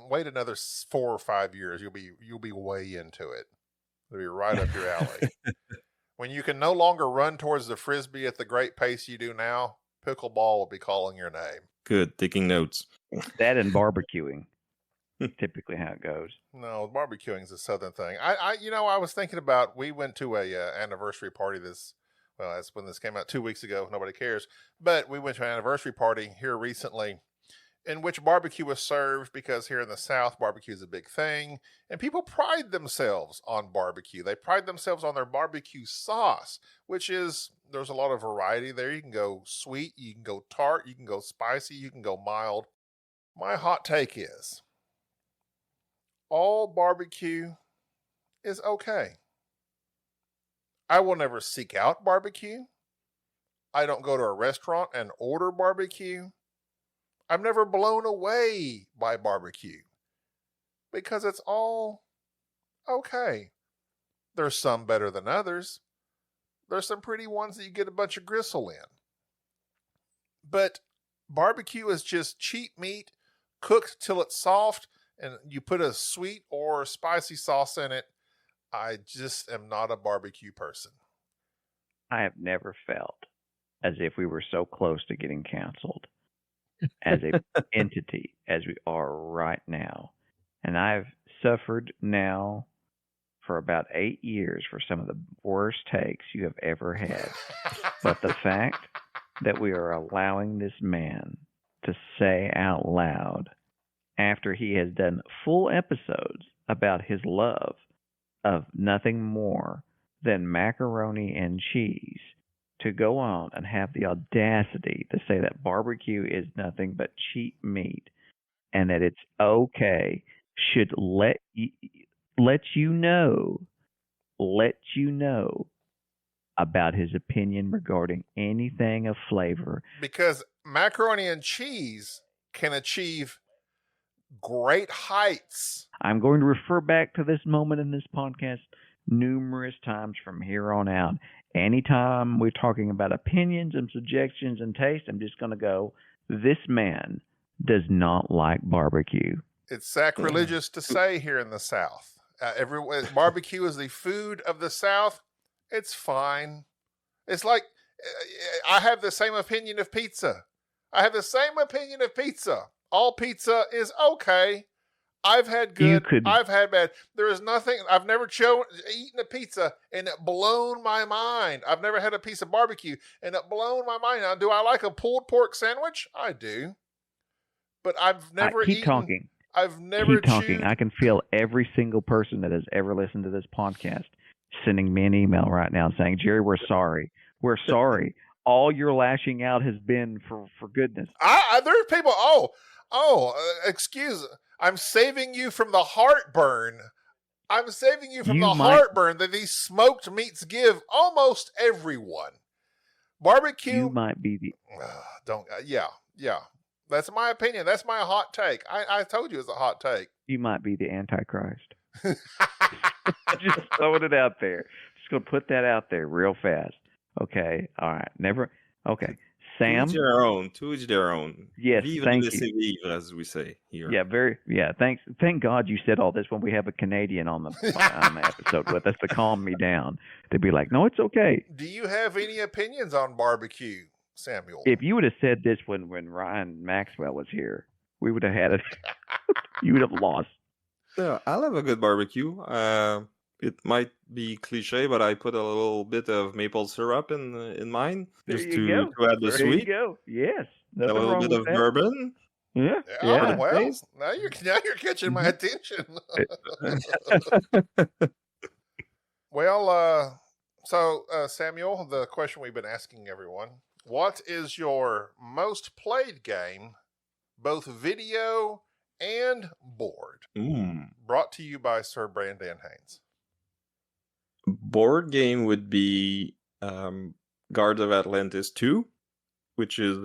Wait another 4 or 5 years. You'll be way into it. It'll be right up your alley. When you can no longer run towards the frisbee at the great pace you do now, pickleball will be calling your name. Good, taking notes. That and barbecuing. Typically how it goes. No, barbecuing is a southern thing. I was thinking about, we went to a anniversary party this well, that's when this came out 2 weeks ago. Nobody cares. But we went to an anniversary party here recently in which barbecue was served because here in the South, barbecue is a big thing. And people pride themselves on barbecue. They pride themselves on their barbecue sauce, which is, there's a lot of variety there. You can go sweet, you can go tart, you can go spicy, you can go mild. My hot take is all barbecue is okay. I will never seek out barbecue. I don't go to a restaurant and order barbecue. I'm never blown away by barbecue because it's all okay. There's some better than others. There's some pretty ones that you get a bunch of gristle in. But barbecue is just cheap meat cooked till it's soft and you put a sweet or spicy sauce in it. I just am not a barbecue person. I have never felt as if we were so close to getting canceled as a entity as we are right now. And I've suffered now for about 8 years for some of the worst takes you have ever had. But the fact that we are allowing this man to say out loud, after he has done full episodes about his love of nothing more than macaroni and cheese, to go on and have the audacity to say that barbecue is nothing but cheap meat and that it's okay, should let you know about his opinion regarding anything of flavor. Because macaroni and cheese can achieve great heights. I'm going to refer back to this moment in this podcast numerous times from here on out. Anytime we're talking about opinions and suggestions and taste, I'm just going to go, this man does not like barbecue. It's sacrilegious to say here in the South. Barbecue is the food of the South. It's fine. It's like, I have the same opinion of pizza. All pizza is okay. I've had good. I've had bad. There is nothing. I've never eaten a pizza and it blown my mind. I've never had a piece of barbecue and it blown my mind. Now, do I like a pulled pork sandwich? I do, but I've never keep eaten. Talking. I've never keep talking. I can feel every single person that has ever listened to this podcast sending me an email right now saying, "Jerry, we're sorry. We're sorry. All your lashing out has been for goodness." There's people. Excuse. I'm saving you from the heartburn. Heartburn that these smoked meats give almost everyone. Barbecue. You might be the. Yeah. That's my opinion. That's my hot take. I told you it's a hot take. You might be the Antichrist. Just throwing it out there. Just gonna put that out there real fast. Okay. All right. Never. Okay. Sam. To each their own. Yes. Vive thank laissez you. vivre, as we say here. Yeah. Thanks. Thank God you said all this when we have a Canadian on the episode with us to calm me down. To be like, no, it's okay. Do you have any opinions on barbecue, Samuel? If you would have said this when Ryan Maxwell was here, we would have had it. You would have lost. Yeah, I love a good barbecue. It might be cliche, but I put a little bit of maple syrup in mine just to add the sweet. There you go. Yes. A little bit of bourbon. Yeah. Well, now you're catching my attention. Well, so Samuel, the question we've been asking everyone: what is your most played game, both video and board? Brought to you by Sir BranDan Haines. Board game would be Guards of Atlantis 2, which is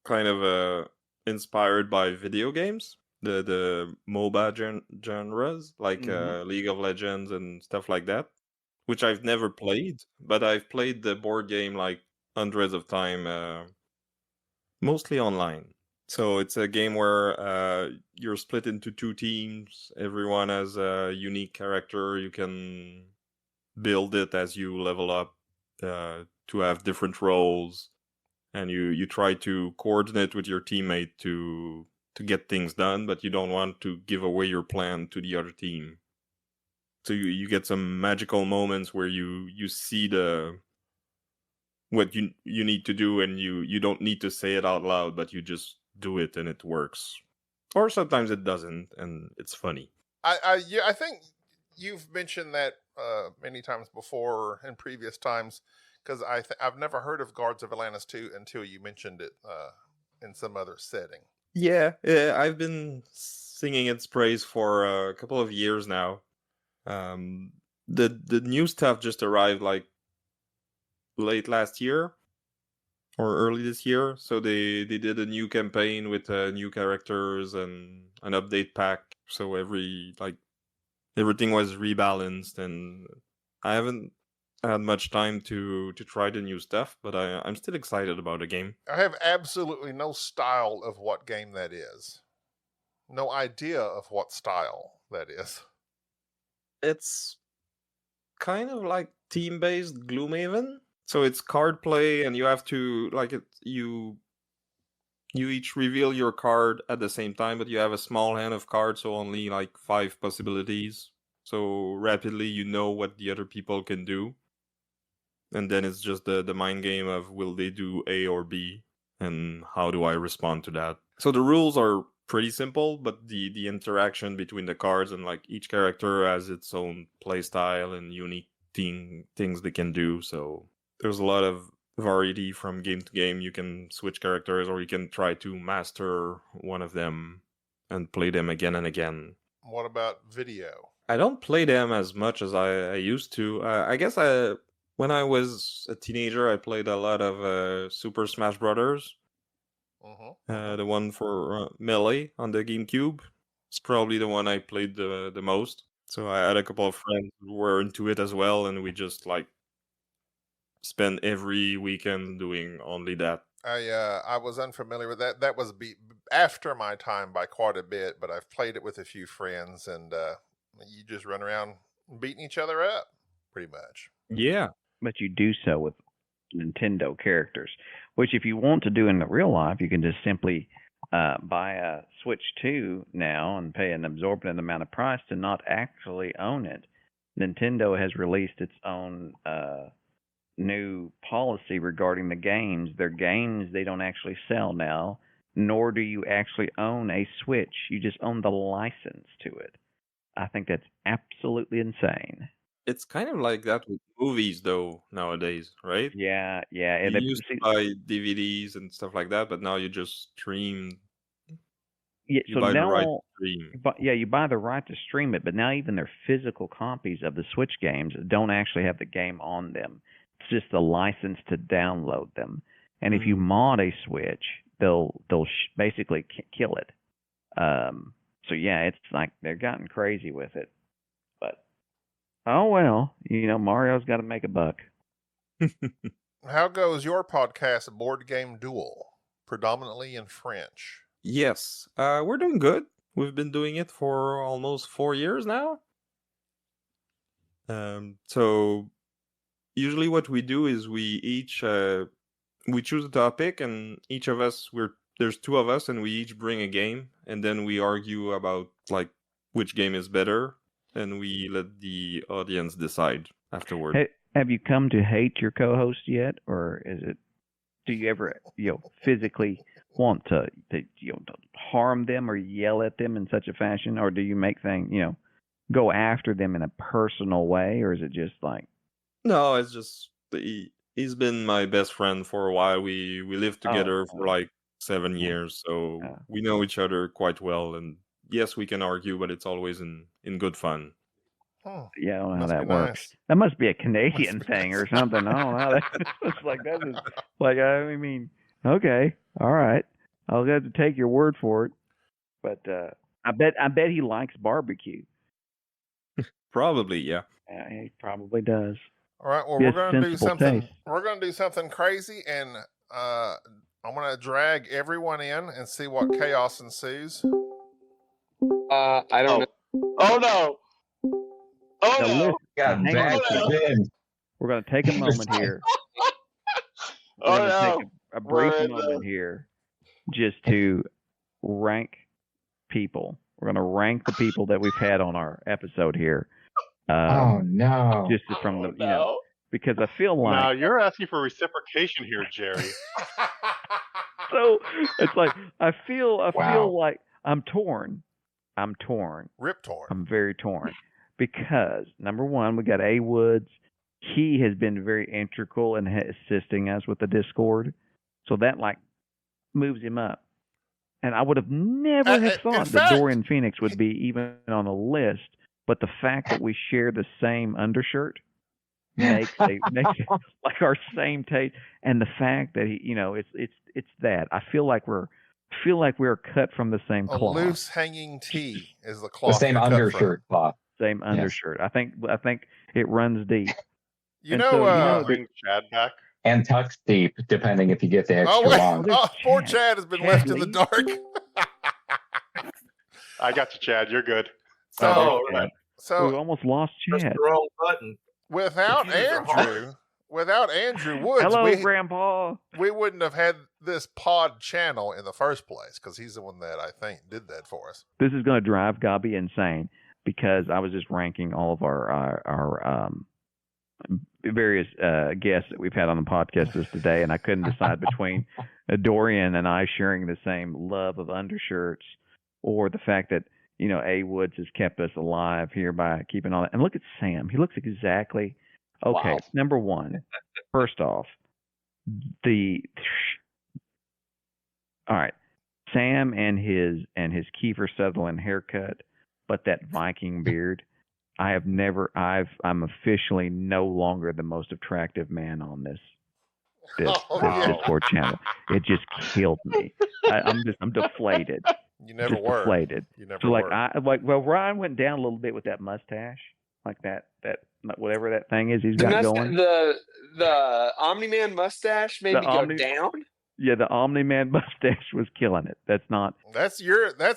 kind of inspired by video games, the MOBA genres, like League of Legends and stuff like that, which I've never played, but I've played the board game like hundreds of times, mostly online. So it's a game where you're split into two teams. Everyone has a unique character. You can build it as you level up to have different roles. And you try to coordinate with your teammate to get things done, but you don't want to give away your plan to the other team. So you get some magical moments where you see the what you need to do, and you don't need to say it out loud, but you just do it and it works. Or sometimes it doesn't, and it's funny. I think you've mentioned that many times before in previous times, because I've never heard of Guards of Atlantis 2 until you mentioned it in some other setting. Yeah, I've been singing its praise for a couple of years now. The new stuff just arrived like late last year or early this year, so they did a new campaign with new characters and an update pack. So everything was rebalanced, and I haven't had much time to try the new stuff, but I'm still excited about the game. I have absolutely no style of what game that is. No idea of what style that is. It's kind of like team-based Gloomhaven. So it's card play, and you have to you each reveal your card at the same time, but you have a small hand of cards, so only like 5 possibilities. So rapidly you know what the other people can do. And then it's just the mind game of will they do A or B, and how do I respond to that? So the rules are pretty simple, but the interaction between the cards and like each character has its own play style and unique things they can do. So there's a lot of variety from game to game. You can switch characters, or you can try to master one of them and play them again and again. What about video? I don't play them as much as I used to. I guess when I was a teenager, I played a lot of Super Smash Brothers. The one for Melee on the GameCube. It's probably the one I played the most. So I had a couple of friends who were into it as well, and we just like spend every weekend doing only that. I was unfamiliar with that. That was after my time by quite a bit, but I've played it with a few friends, and you just run around beating each other up, pretty much. Yeah. But you do so with Nintendo characters, which if you want to do in the real life, you can just simply buy a Switch 2 now and pay an exorbitant amount of price to not actually own it. Nintendo has released its own new policy regarding the games. Their games they don't actually sell now, nor do you actually own a Switch. You just own the license to it. I think that's absolutely insane. It's kind of like that with movies, though, nowadays, right? Yeah. You used to buy DVDs and stuff like that, but now you just stream. Yeah, You so buy the right now, to stream. you buy the right to stream it, but now even their physical copies of the Switch games don't actually have the game on them. It's just the license to download them. And if you mod a Switch, they'll basically kill it. So yeah, it's like they've gotten crazy with it. But oh well, Mario's got to make a buck. How goes your podcast, Board Game Duel, predominantly in French? Yes, we're doing good. We've been doing it for almost 4 years now. So usually what we do is we each we choose a topic, and each of us there's 2 of us, and we each bring a game, and then we argue about like which game is better, and we let the audience decide afterward. Hey, have you come to hate your co-host yet, or do you ever physically want to harm them or yell at them in such a fashion, or do you make things go after them in a personal way, or is it just like? No, it's just he's been my best friend for a while. We lived together for like 7 years, so we know each other quite well. And yes, we can argue, but it's always in good fun. Yeah, I don't know how that works. That must be a Canadian thing or something. I don't know how that. It's like that is like I mean, okay, all right. I'll have to take your word for it. But I bet he likes barbecue. Probably, yeah. Yeah, he probably does. All right. Well, we're going to do something. We're going to do something crazy, and I'm going to drag everyone in and see what chaos ensues. I don't know. Oh no! Oh no! We're going to take a moment here. Oh no! Take a brief moment here, just to rank people. We're going to rank the people that we've had on our episode here. Oh no! Just from because I feel like Now you're asking for reciprocation here, Jerry. so it's like I feel Wow. like I'm torn. Rip torn. I'm very torn because number one, we got A Woods. He has been very integral in assisting us with the Discord, so that like moves him up. And I would have never have thought that Doran Phoenix would be even on a list, but the fact that we share the same undershirt makes it like our same taste, and the fact that he, it's that I feel like we're cut from the same A cloth. loose hanging tee is the The cloth. same you're cut undershirt cloth. Same Yes. undershirt. I think it runs deep. You And know, so, Bring Chad back. And tucks deep, depending if you get the extra long. poor Chad has been left in the dark. I got you, Chad. You're good. So, we so almost lost Press Chad. the wrong button. without Computers are hard. Andrew Woods, Hello, Grandpa. we wouldn't have had this pod channel in the first place because he's the one that I think did that for us. This is going to drive Gobby insane because I was just ranking all of our various guests that we've had on the podcast this today, and I couldn't decide between Dorian and I sharing the same love of undershirts, or the fact that A Woods has kept us alive here by keeping all that. And look at Sam; he looks exactly okay. Wow. Number one, first off, all right, Sam and his Kiefer Sutherland haircut, but that Viking beard. I'm officially no longer the most attractive man on this Discord channel. It just killed me. I'm deflated. You never just were. Deflated. You never so were. Ryan went down a little bit with that mustache, like that whatever that thing is he's got going. The Omni-Man mustache made me go down. Yeah, the Omni-Man mustache was killing it. That's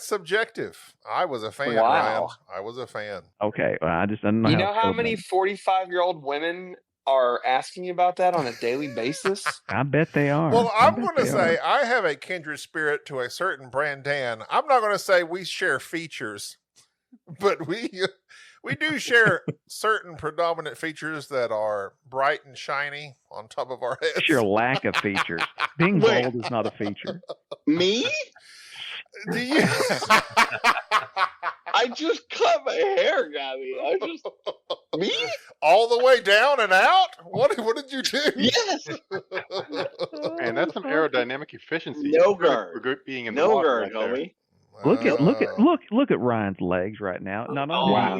subjective. I was a fan, Wow. Ryan. I was a fan. Okay, well, I don't know. You know how many 45-year-old women are asking about that on a daily basis? I bet they are. Well, I'm going to say I have a kindred spirit to a certain BranDan. I'm not going to say we share features, but we do share certain predominant features that are bright and shiny on top of our heads. Your lack of features. Being bald is not a feature. Me? Do you? I just cut my hair, Gabby. Me? All the way down and out? What did you do? Yes. And that's some aerodynamic efficiency. No guard. For being in the No water guard, right homie. Look at Ryan's legs right now. Not only Wow.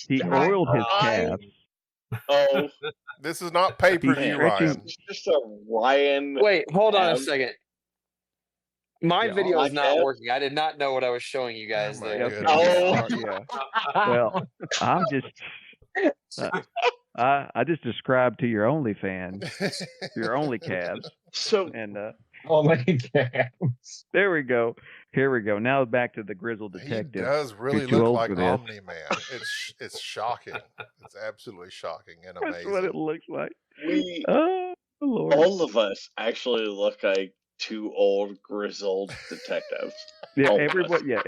he oiled his calves. Oh, this is not pay-per-view, Ryan. It's just a Ryan. Wait, hold on a second. My Yeah, video is not head. working. I did not know what I was showing you guys there. Yeah. Well, I'm just. I just described to your OnlyFans, your only calves. So and only calves. There we go. Here we go. Now back to the grizzled detective. He does really You're too look old like for this. Omni-Man. It's shocking. It's absolutely shocking and amazing. That's what it looks like. We, Lord. all of us actually look like two old grizzled detectives. Yeah, All of everyone. us. Yeah,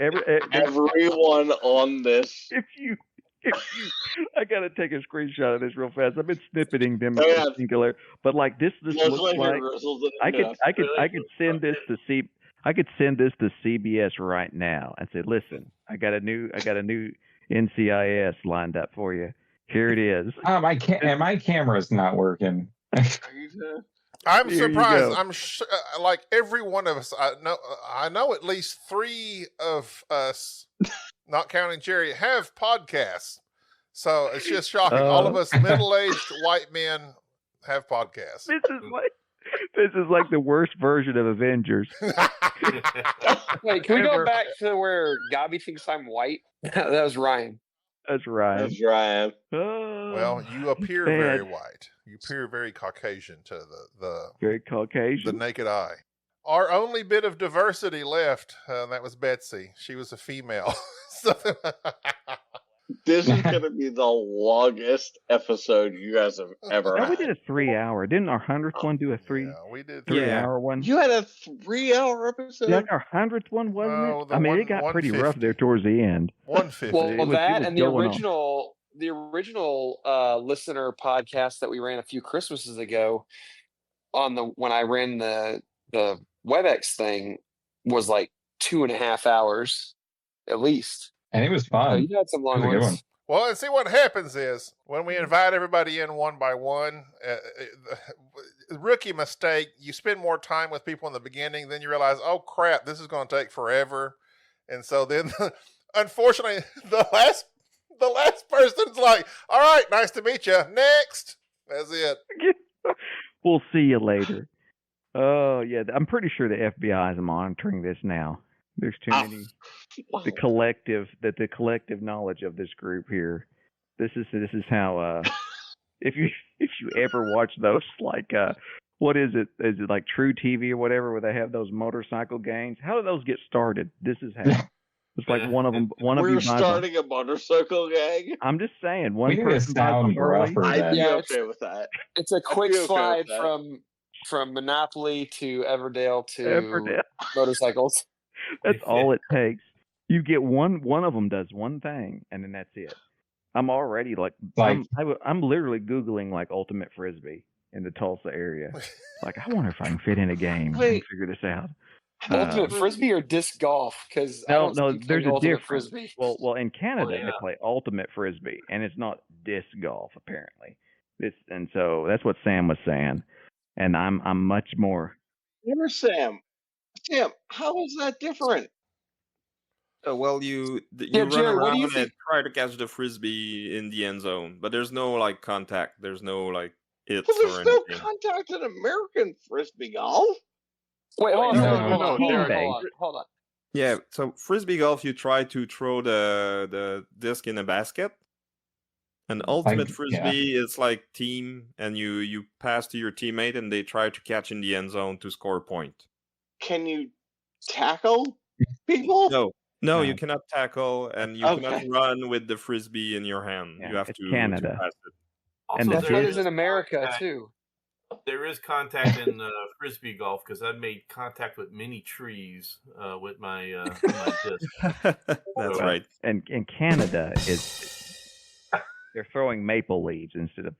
everyone on this. If you, I gotta take a screenshot of this real fast. I've been snippeting them Yeah. singular, but like this Look looks like like a grizzled I could detective. send this to I could send this to CBS right now and say, listen, I got a new NCIS lined up for you. Here it is. My camera's not working. I'm Here you surprised. go. I'm like every one of us. I know at least 3 of us, not counting Jerry, have podcasts. So it's just shocking. All of us middle-aged white men have podcasts. This is like the worst version of Avengers. Wait, can we go back to where Gabby thinks I'm white? That was Ryan. That's Ryan. That's Ryan. Well, you appear very white. You appear very Caucasian to the very Caucasian, the naked eye. Our only bit of diversity left, that was Betsy. She was a female. This is going to be the longest episode you guys have ever No, we had. did a 3-hour. Didn't our 100th one do a 3-hour one? You had a 3-hour episode? Yeah, our 100th one, wasn't No, it? the I mean, one- it got pretty 150. rough there towards the end. 150. Well, It was that going and the on. the original listener podcast that we ran a few Christmases ago when I ran the WebEx thing was like 2.5 hours at least. And it was fun. So you had some long It was a good ones. Well, and see what happens is when we invite everybody in one by one, rookie mistake, you spend more time with people in the beginning, then you realize, oh crap, this is going to take forever. And so then, unfortunately, the last person's like, all right, nice to meet you. Next. That's it. We'll see you later. Oh, yeah. I'm pretty sure the FBI is monitoring this now. There's too many. The collective knowledge of this group here. This is how. If you ever watch those, like what is it? Is it like True TV or whatever, where they have those motorcycle gangs? How do those get started? This is how. It's like one of them. We're starting a motorcycle gang. I'm just saying. We need a sound rougher I'd be Yeah, okay with that. It's a quick be okay slide with that. from Monopoly to Everdale to Everdale. motorcycles. That's all it takes. You get one of them does one thing, and then that's it. I'm already like I'm literally Googling like ultimate frisbee in the Tulsa area. Like, I wonder if I can fit in a game and figure this out. Ultimate frisbee or disc golf? Because No, there's a ultimate difference. frisbee. Well, in Canada they play ultimate frisbee, and it's not disc golf apparently. And so that's what Sam was saying, and I'm much more. Where's Sam? Sam, how is that different? Well, you Yeah, run Jerry, what do around you and think? try to catch the frisbee in the end zone, but there's no like contact. There's no like hits Well, or there's no anything. contact in American frisbee golf. Wait, hold on, No, hold on. Yeah, so frisbee golf, you try to throw the disc in a basket. And ultimate frisbee is like team, and you pass to your teammate, and they try to catch in the end zone to score a point. Can you tackle people? No, you cannot tackle, and you cannot run with the frisbee in your hand. Yeah, you have it's to Canada. pass it. And Also, That is in America too. There is contact in frisbee golf because I've made contact with many trees with my disc. That's right. And in Canada they're throwing maple leaves instead of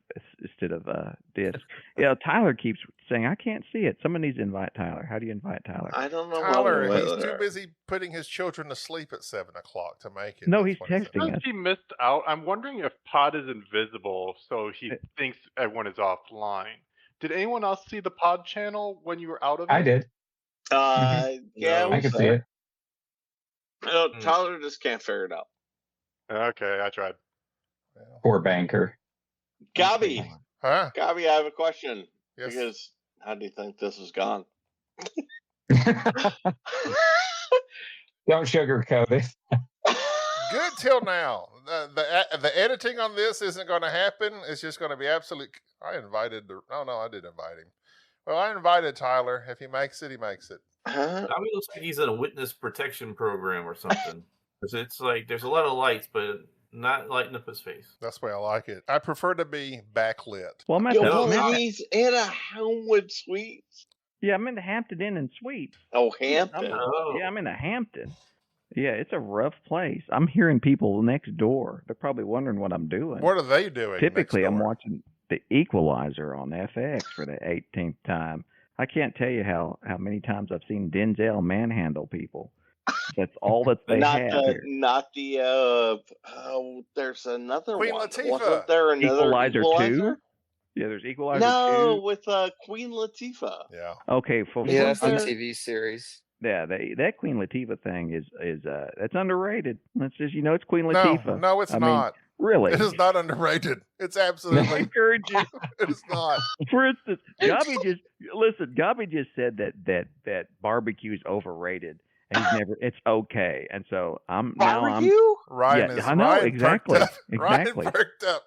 disc. Yeah, Tyler keeps saying I can't see it. Someone needs to invite Tyler. How do you invite Tyler? I don't know. Tyler, he's too busy putting his children to sleep at 7 o'clock to make it. No, he's texting us. He missed out. I'm wondering if Pod is invisible, so he thinks everyone is offline. Did anyone else see the Pod channel when you were out of it? I did. Yeah, I could see it. No, Tyler just can't figure it out. Okay, I tried. Poor banker. Gabby, Huh? Gabby, I have a question. Yes. Because how do you think this has gone? Don't sugarcoat it. Good till now. The editing on this isn't going to happen. It's just going to be absolute. I did invite him. Well, I invited Tyler. If he makes it, he makes it. I mean, it looks like he's in a witness protection program or something. 'Cause it's like there's a lot of lights, but not lighting up his face. That's the way I like it. I prefer to be backlit. Well, He's in a Homewood Suites. Yeah, I'm in the Hampton Inn and Suites. Oh, Hampton. Yeah, I'm in a Hampton. Yeah, it's a rough place. I'm hearing people next door. They're probably wondering what I'm doing. What are they doing? Typically, next I'm door? watching The Equalizer on FX for the 18th time. I can't tell you how many times I've seen Denzel manhandle people. That's all that they have here. There's another Queen one. Latifah. Wasn't there another Equalizer 2? Equalizer? Yeah, there's Equalizer No, 2. with Queen Latifah. Yeah. Okay, Yeah, that's the TV series. Yeah, that Queen Latifah thing is that's underrated. It's just it's Queen Latifah. No, it's I mean, not. Really? It is not underrated. It's absolutely. I encourage you. It is not. For instance, Gabi just said that barbecue is overrated. And it's okay. And so Ryan I know, Ryan exactly. perked up. Exactly. Ryan perked up.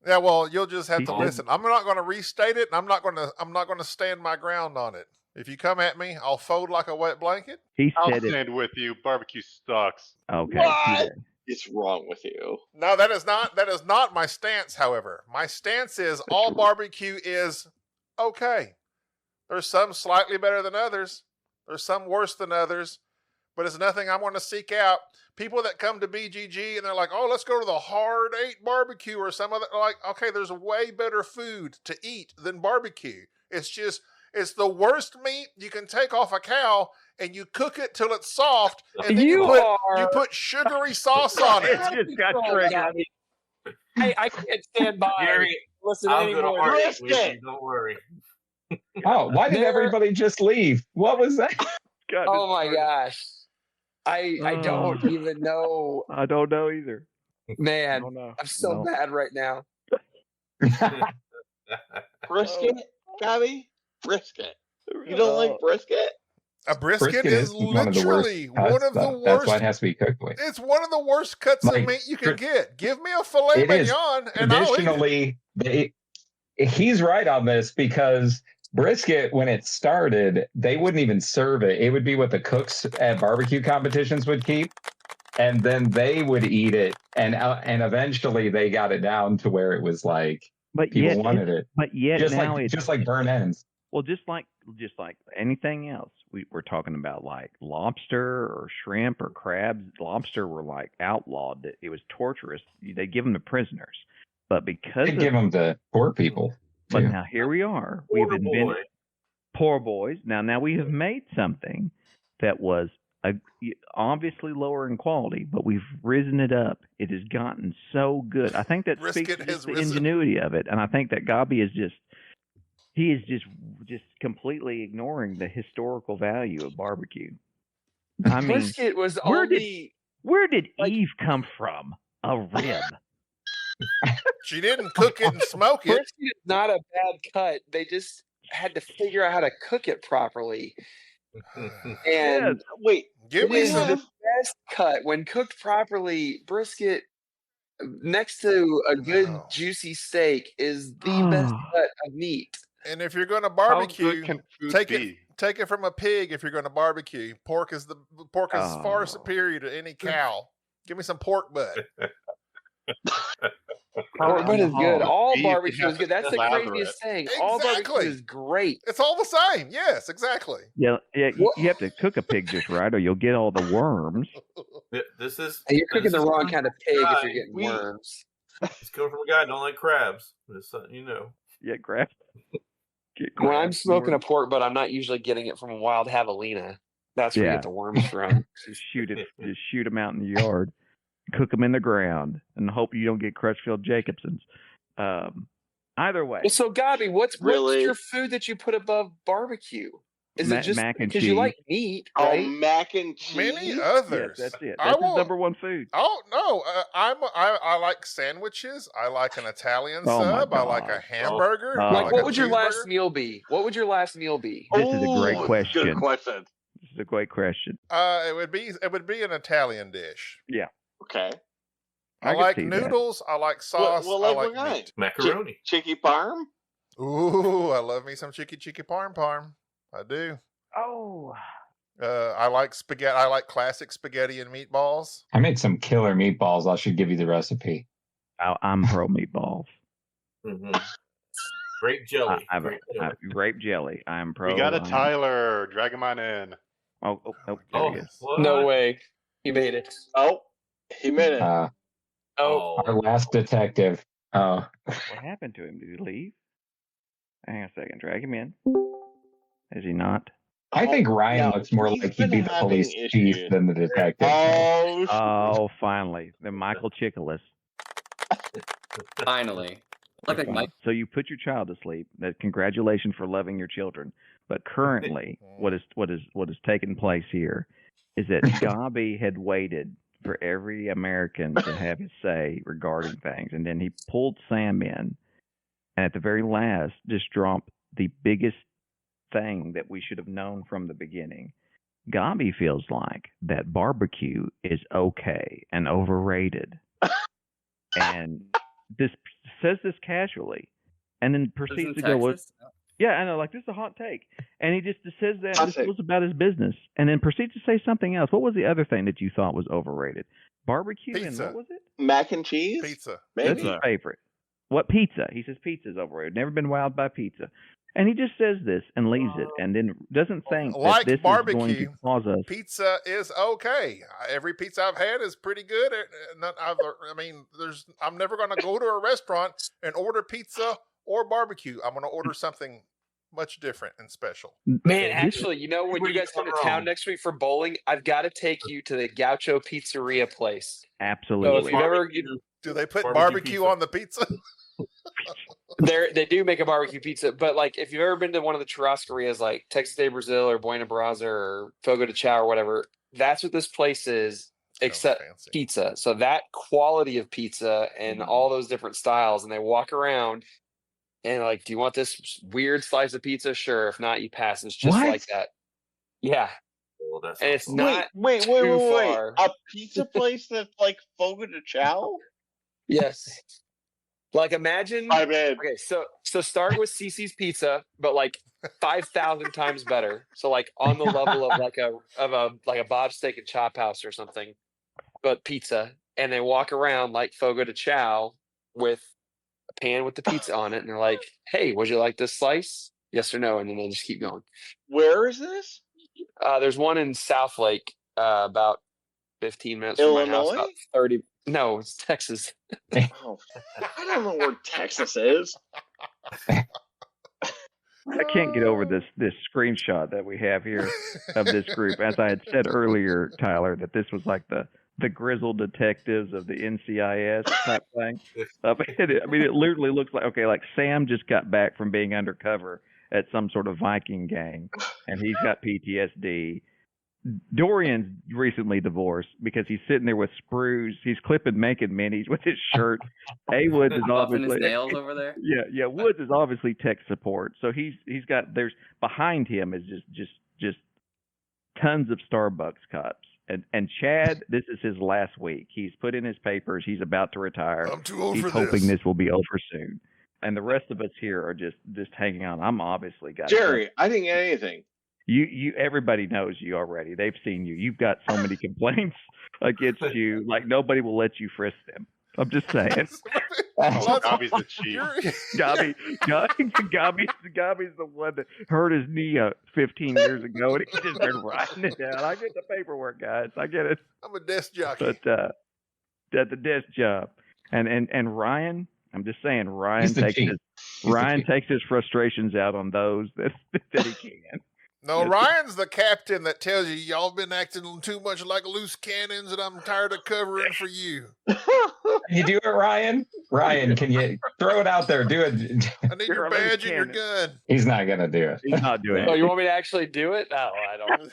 Yeah, well, you'll just have to listen. I'm not going to restate it, and I'm not going to stand my ground on it. If you come at me, I'll fold like a wet blanket. I'll stand with you. Barbecue sucks. Okay. What is wrong with you? No, that is not my stance. However, my stance is all barbecue is okay. There's some slightly better than others. There's some worse than others. but it's nothing I want to seek out. People that come to BGG and they're like, oh, let's go to the Hard 8 barbecue or some other, like, okay, there's way better food to eat than barbecue. It's the worst meat you can take off a cow, and you cook it till it's soft, and then you put sugary sauce on it. It just got triggered. I can't stand by. Gary, Listen I'll go to anymore. Arctic with you, don't worry. Oh, why did everybody just leave? What was that? God, Oh my gosh. I don't even know. I don't know either. Man, don't know. I'm so bad right now. Brisket, Gabby? Brisket. You don't like brisket? A brisket is literally one of the worst. That's why it has to be cooked with. It's one of the worst cuts of meat you can get. Give me a filet mignon, and I'll eat it. Traditionally, he's right on this, because brisket, when it started, they wouldn't even serve it. It would be what the cooks at barbecue competitions would keep, and then they would eat it. And eventually, they got it down to where it was like people wanted it. But yet just now like just like burn ends. Well, just like anything else, we're talking about like lobster or shrimp or crabs. Lobster were like outlawed. It was torturous. They give them to prisoners, but because They give them to poor people. But too. now here we are. Poor We've invented poor boys. Now we have made something that was obviously lower in quality, but we've risen it up. It has gotten so good. I think that speaks to just the ingenuity of it, and I think that Gabi is just completely ignoring the historical value of barbecue. I mean, Brisket was where did Eve come from? A rib. She didn't cook it and smoke it. Brisket is not a bad cut. They just had to figure out how to cook it properly. And wait, give me the best cut when cooked properly. Brisket, next to a good juicy steak, is the best cut of meat. And if you're going to barbecue, can food take be? it from a pig. If you're going to barbecue, pork is far superior to any cow. Give me some pork butt. Pork butt is good. All Beef, barbecue you is good. That's the have to craziest thing. Exactly. All barbecue is great. It's all the same. Yes, exactly. Yeah. You have to cook a pig just right, or you'll get all the worms. This is You're cooking the wrong kind of pig if you're getting worms. It's coming from a guy who don't like crabs. Just letting you know. Yeah, crabs. When I'm smoking a pork butt, I'm not usually getting it from a wild javelina. That's where you get the worms from. Just shoot them out in the yard, cook them in the ground, and hope you don't get Crutchfield Jacobsons. Either way. Well, so Gabi, what's Really? your food that you put above barbecue? Is it just mac and because you cheese. like meat, right? Oh, mac and cheese. Many others. Yes, that's it. That's his number one food. Oh no, I like sandwiches. I like an Italian Oh, my sub. I like God. a hamburger. Oh. I Like, like what a would your last cheeseburger. meal be? What would your last meal be? This is a great question. Good question. This is a great question. It would be an Italian dish. Yeah. Okay. I can like see that. noodles. I like sauce. Well, I like like what kind? meat. Macaroni. Chicky parm? Ooh, I love me some chicky parm. I do. Oh, I like spaghetti. I like classic spaghetti and meatballs. I made some killer meatballs. I should give you the recipe. I'm pro meatballs. Mm-hmm. Grape jelly. Grape jelly. I'm pro. We got a Tyler. Drag him on in. Oh, there he is. no way. He made it. Oh, he made it. Our last detective. What happened to him? Did he leave? Hang on a second. Drag him in. Is he not? I think Ryan looks more like he'd be the police chief than the detective. Oh, finally. The Michael Chiklis. Finally. Like Mike. So you put your child to sleep. Congratulations for loving your children. But currently, what is taking place here is that Gabi had waited for every American to have his say regarding things, and then he pulled Sam in, and at the very last, just dropped the biggest thing that we should have known from the beginning. Gabi feels like that barbecue is okay and overrated, and this says this casually, and then proceeds to go with, yeah, I know, like this is a hot take, and he just says that this was about his business, and then proceeds to say something else. What was the other thing that you thought was overrated? Barbecue and what was it? Mac and cheese. Pizza. Maybe. That's his favorite. What pizza? He says pizza is overrated. Never been wowed by pizza. And he just says this and leaves it, and then doesn't think Like that this barbecue, is going to cause us. Pizza is okay. Every pizza I've had is pretty good. I'm never going to go to a restaurant and order pizza or barbecue. I'm going to order something much different and special. Man, actually, you know, when you guys come to town next week for bowling, I've got to take you to the Gaucho Pizzeria place. Absolutely. So if you've ever, do they put barbecue on the pizza? They do make a barbecue pizza, but like if you've ever been to one of the churrascarias like Texas de Brazil or Buena Brasa or Fogo de Chao or whatever, that's what this place is, except pizza. So that quality of pizza and all those different styles, and they walk around and like, do you want this weird slice of pizza? Sure. If not, you pass. It's just like that. Yeah. Well, that's and it's awesome. not wait, too far. A pizza place that's like Fogo de Chao? Yes. Like imagine. Okay, so start with CC's Pizza, but like 5,000 times better. So like on the level of like a Bob's Steak and Chop House or something, but pizza. And they walk around like Fogo de Chao with a pan with the pizza on it, and they're like, "Hey, would you like this slice? Yes or no?" And then they just keep going. Where is this? There's one in Southlake, about 15 minutes from my house. About 30. No, it's Texas. Oh, I don't know where Texas is. I can't get over this screenshot that we have here of this group. As I had said earlier, Tyler, that this was like the grizzled detectives of the NCIS type thing. It literally looks like Sam just got back from being undercover at some sort of Viking gang, and he's got PTSD. Dorian's recently divorced because he's sitting there with sprues. He's clipping naked minis with his shirt. Woods is obviously his nails over there. Yeah. Woods is obviously tech support, so he's got there's behind him is just tons of Starbucks cups. And Chad, this is his last week. He's put in his papers. He's about to retire. I'm too old he's for hoping this will be over soon. And the rest of us here are just hanging on. I'm obviously got Jerry. I didn't get anything. You everybody knows you already. They've seen you. You've got so many complaints against you. Like nobody will let you frisk them. I'm just saying. Gabi's the chief. Gabi's the one that hurt his knee 15 years ago, and he's just been writing it down. I get the paperwork, guys. I get it. I'm a desk jockey. But at the desk job, and Ryan. I'm just saying, Ryan takes his frustrations out on those that he can. No, Ryan's the captain that tells you y'all been acting too much like loose cannons, and I'm tired of covering for you. You do it, Ryan. Ryan, can you throw it out there? Do it. I need your badge and your gun. He's not gonna do it. He's not doing it. Oh, you want me to actually do it? No, I don't.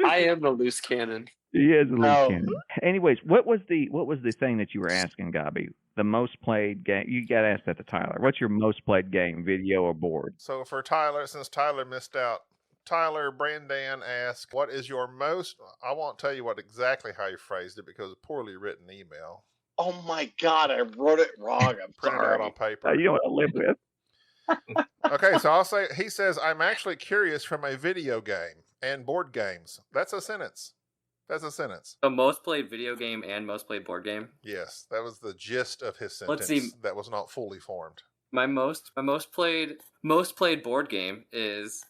I am the loose cannon. He is a loose cannon. Anyways, what was the thing that you were asking, Gabi? The most played game? You got asked that to Tyler. What's your most played game, video or board? So for Tyler, since Tyler missed out, BranDan asked, "What is your most?" I won't tell you what exactly how you phrased it because it's a poorly written email. Oh my God, I wrote it wrong. I'm printed sorry. out on paper. You know what I live with. Okay, so I'll say. He says, "I'm actually curious from a video game and board games." That's a sentence. So most played video game and most played board game? Yes, that was the gist of his sentence. Let's see. That was not fully formed. My most played board game is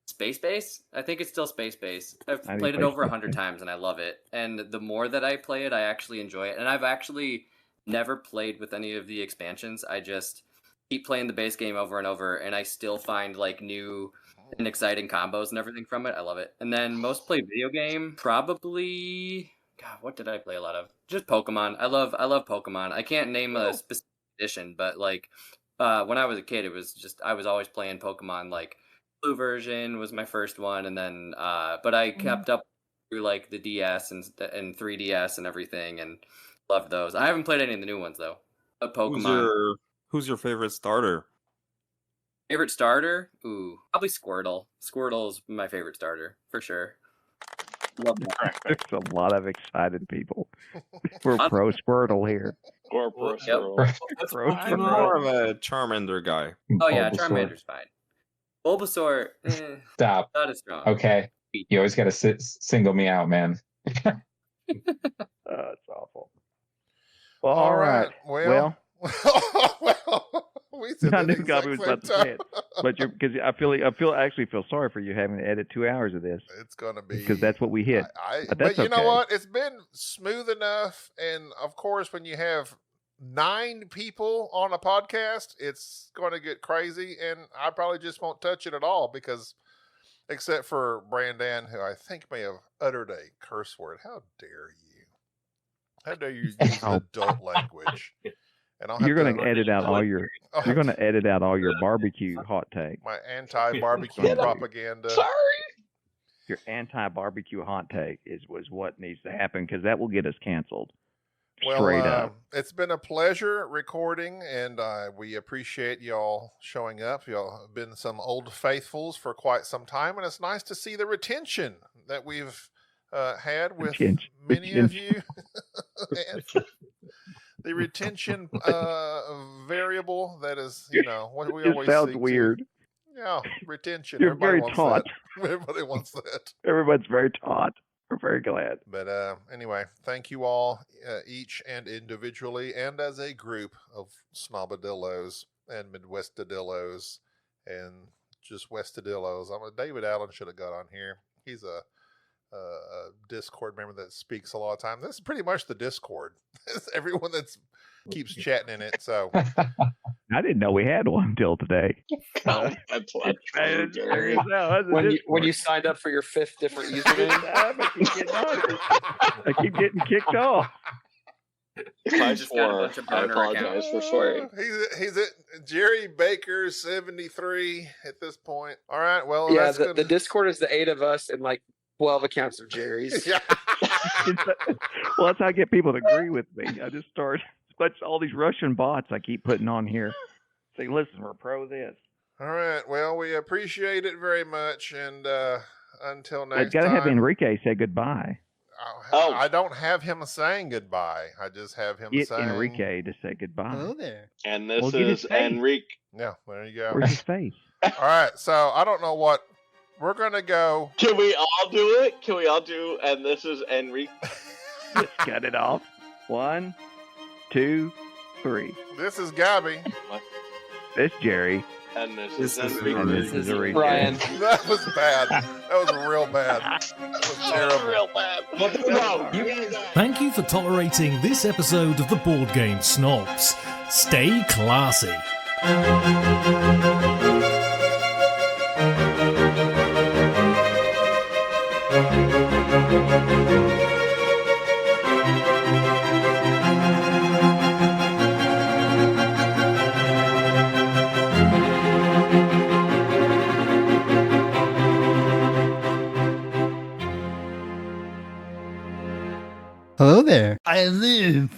Space Base. I think it's still Space Base. I've played it over 100 times and I love it. And the more that I play it, I actually enjoy it. And I've actually never played with any of the expansions. I just keep playing the base game over and over, and I still find like new and exciting combos and everything from it. I love it. And then most played video game, probably, God, what did I play a lot of? Just Pokemon. I love Pokemon. I can't name a specific edition, but like when I was a kid, it was just I was always playing Pokemon. Like Blue version was my first one, and then but I kept up through like the DS and 3DS and everything, and loved those. I haven't played any of the new ones though. But Pokemon. Who's your favorite starter? Favorite starter? Ooh, probably Squirtle. Squirtle's my favorite starter, for sure. Love that. There's a lot of excited people. We're pro Squirtle here. Or pro Squirtle. I'm more of a Charmander guy. Oh yeah, Charmander's fine. Bulbasaur, Stop. Not as strong. Okay. You always got to single me out, man. It's awful. Well, all right. Well. We said I that knew Gabby was about to say it, but because I actually feel sorry for you having to edit 2 hours of this. It's gonna be because that's what we hit. But you know what? It's been smooth enough, and of course, when you have 9 people on a podcast, it's going to get crazy, and I probably just won't touch it at all because, except for BranDan, who I think may have uttered a curse word. How dare you? How dare you use adult language? And you're going to edit out all your. You're going to edit out all your barbecue hot take. My anti-barbecue propaganda. Sorry. Your anti-barbecue hot take was what needs to happen because that will get us canceled. Straight up. It's been a pleasure recording, and we appreciate y'all showing up. Y'all have been some old faithfuls for quite some time, and it's nice to see the retention that we've had with many of you. And the retention variable that is, what we always sounds weird. Yeah, retention. You're very taut. Everybody wants that. Everyone's very taut. We're very glad. But anyway, thank you all, each and individually, and as a group of Snobadillos and Midwestadillos and just Westadillos. David Allen should have got on here. He's a Discord member that speaks a lot of time. This is pretty much the Discord. It's everyone that keeps chatting in it. So I didn't know we had one until today. When you signed up for your 5th different username, I keep getting kicked off. If I swore, I apologize for swearing. He's at Jerry Baker 73 at this point. All right, well, yeah, the Discord is the 8 of us and like 12 accounts of Jerry's. Yeah. Well, that's how I get people to agree with me. I just start all these Russian bots I keep putting on here. Say, listen, we're pro this. All right. Well, we appreciate it very much, and until next time. I gotta have Enrique say goodbye. I don't have him saying goodbye. I just have him saying Enrique to say goodbye. Hello there. And this is Enrique. Yeah, there you go. Where's his face? All right. So I don't know what we're gonna go. Can we all do it? Can we all do? And this is Enrique. Just cut it off. 1, 2, 3. This is Gabby. This Jerry. And this is Enrique. And this is Enrique. Brian. That was bad. That was real bad. That was terrible. Real bad. Thank you for tolerating this episode of the Board Game Snobs. Stay classy. Hello there. I live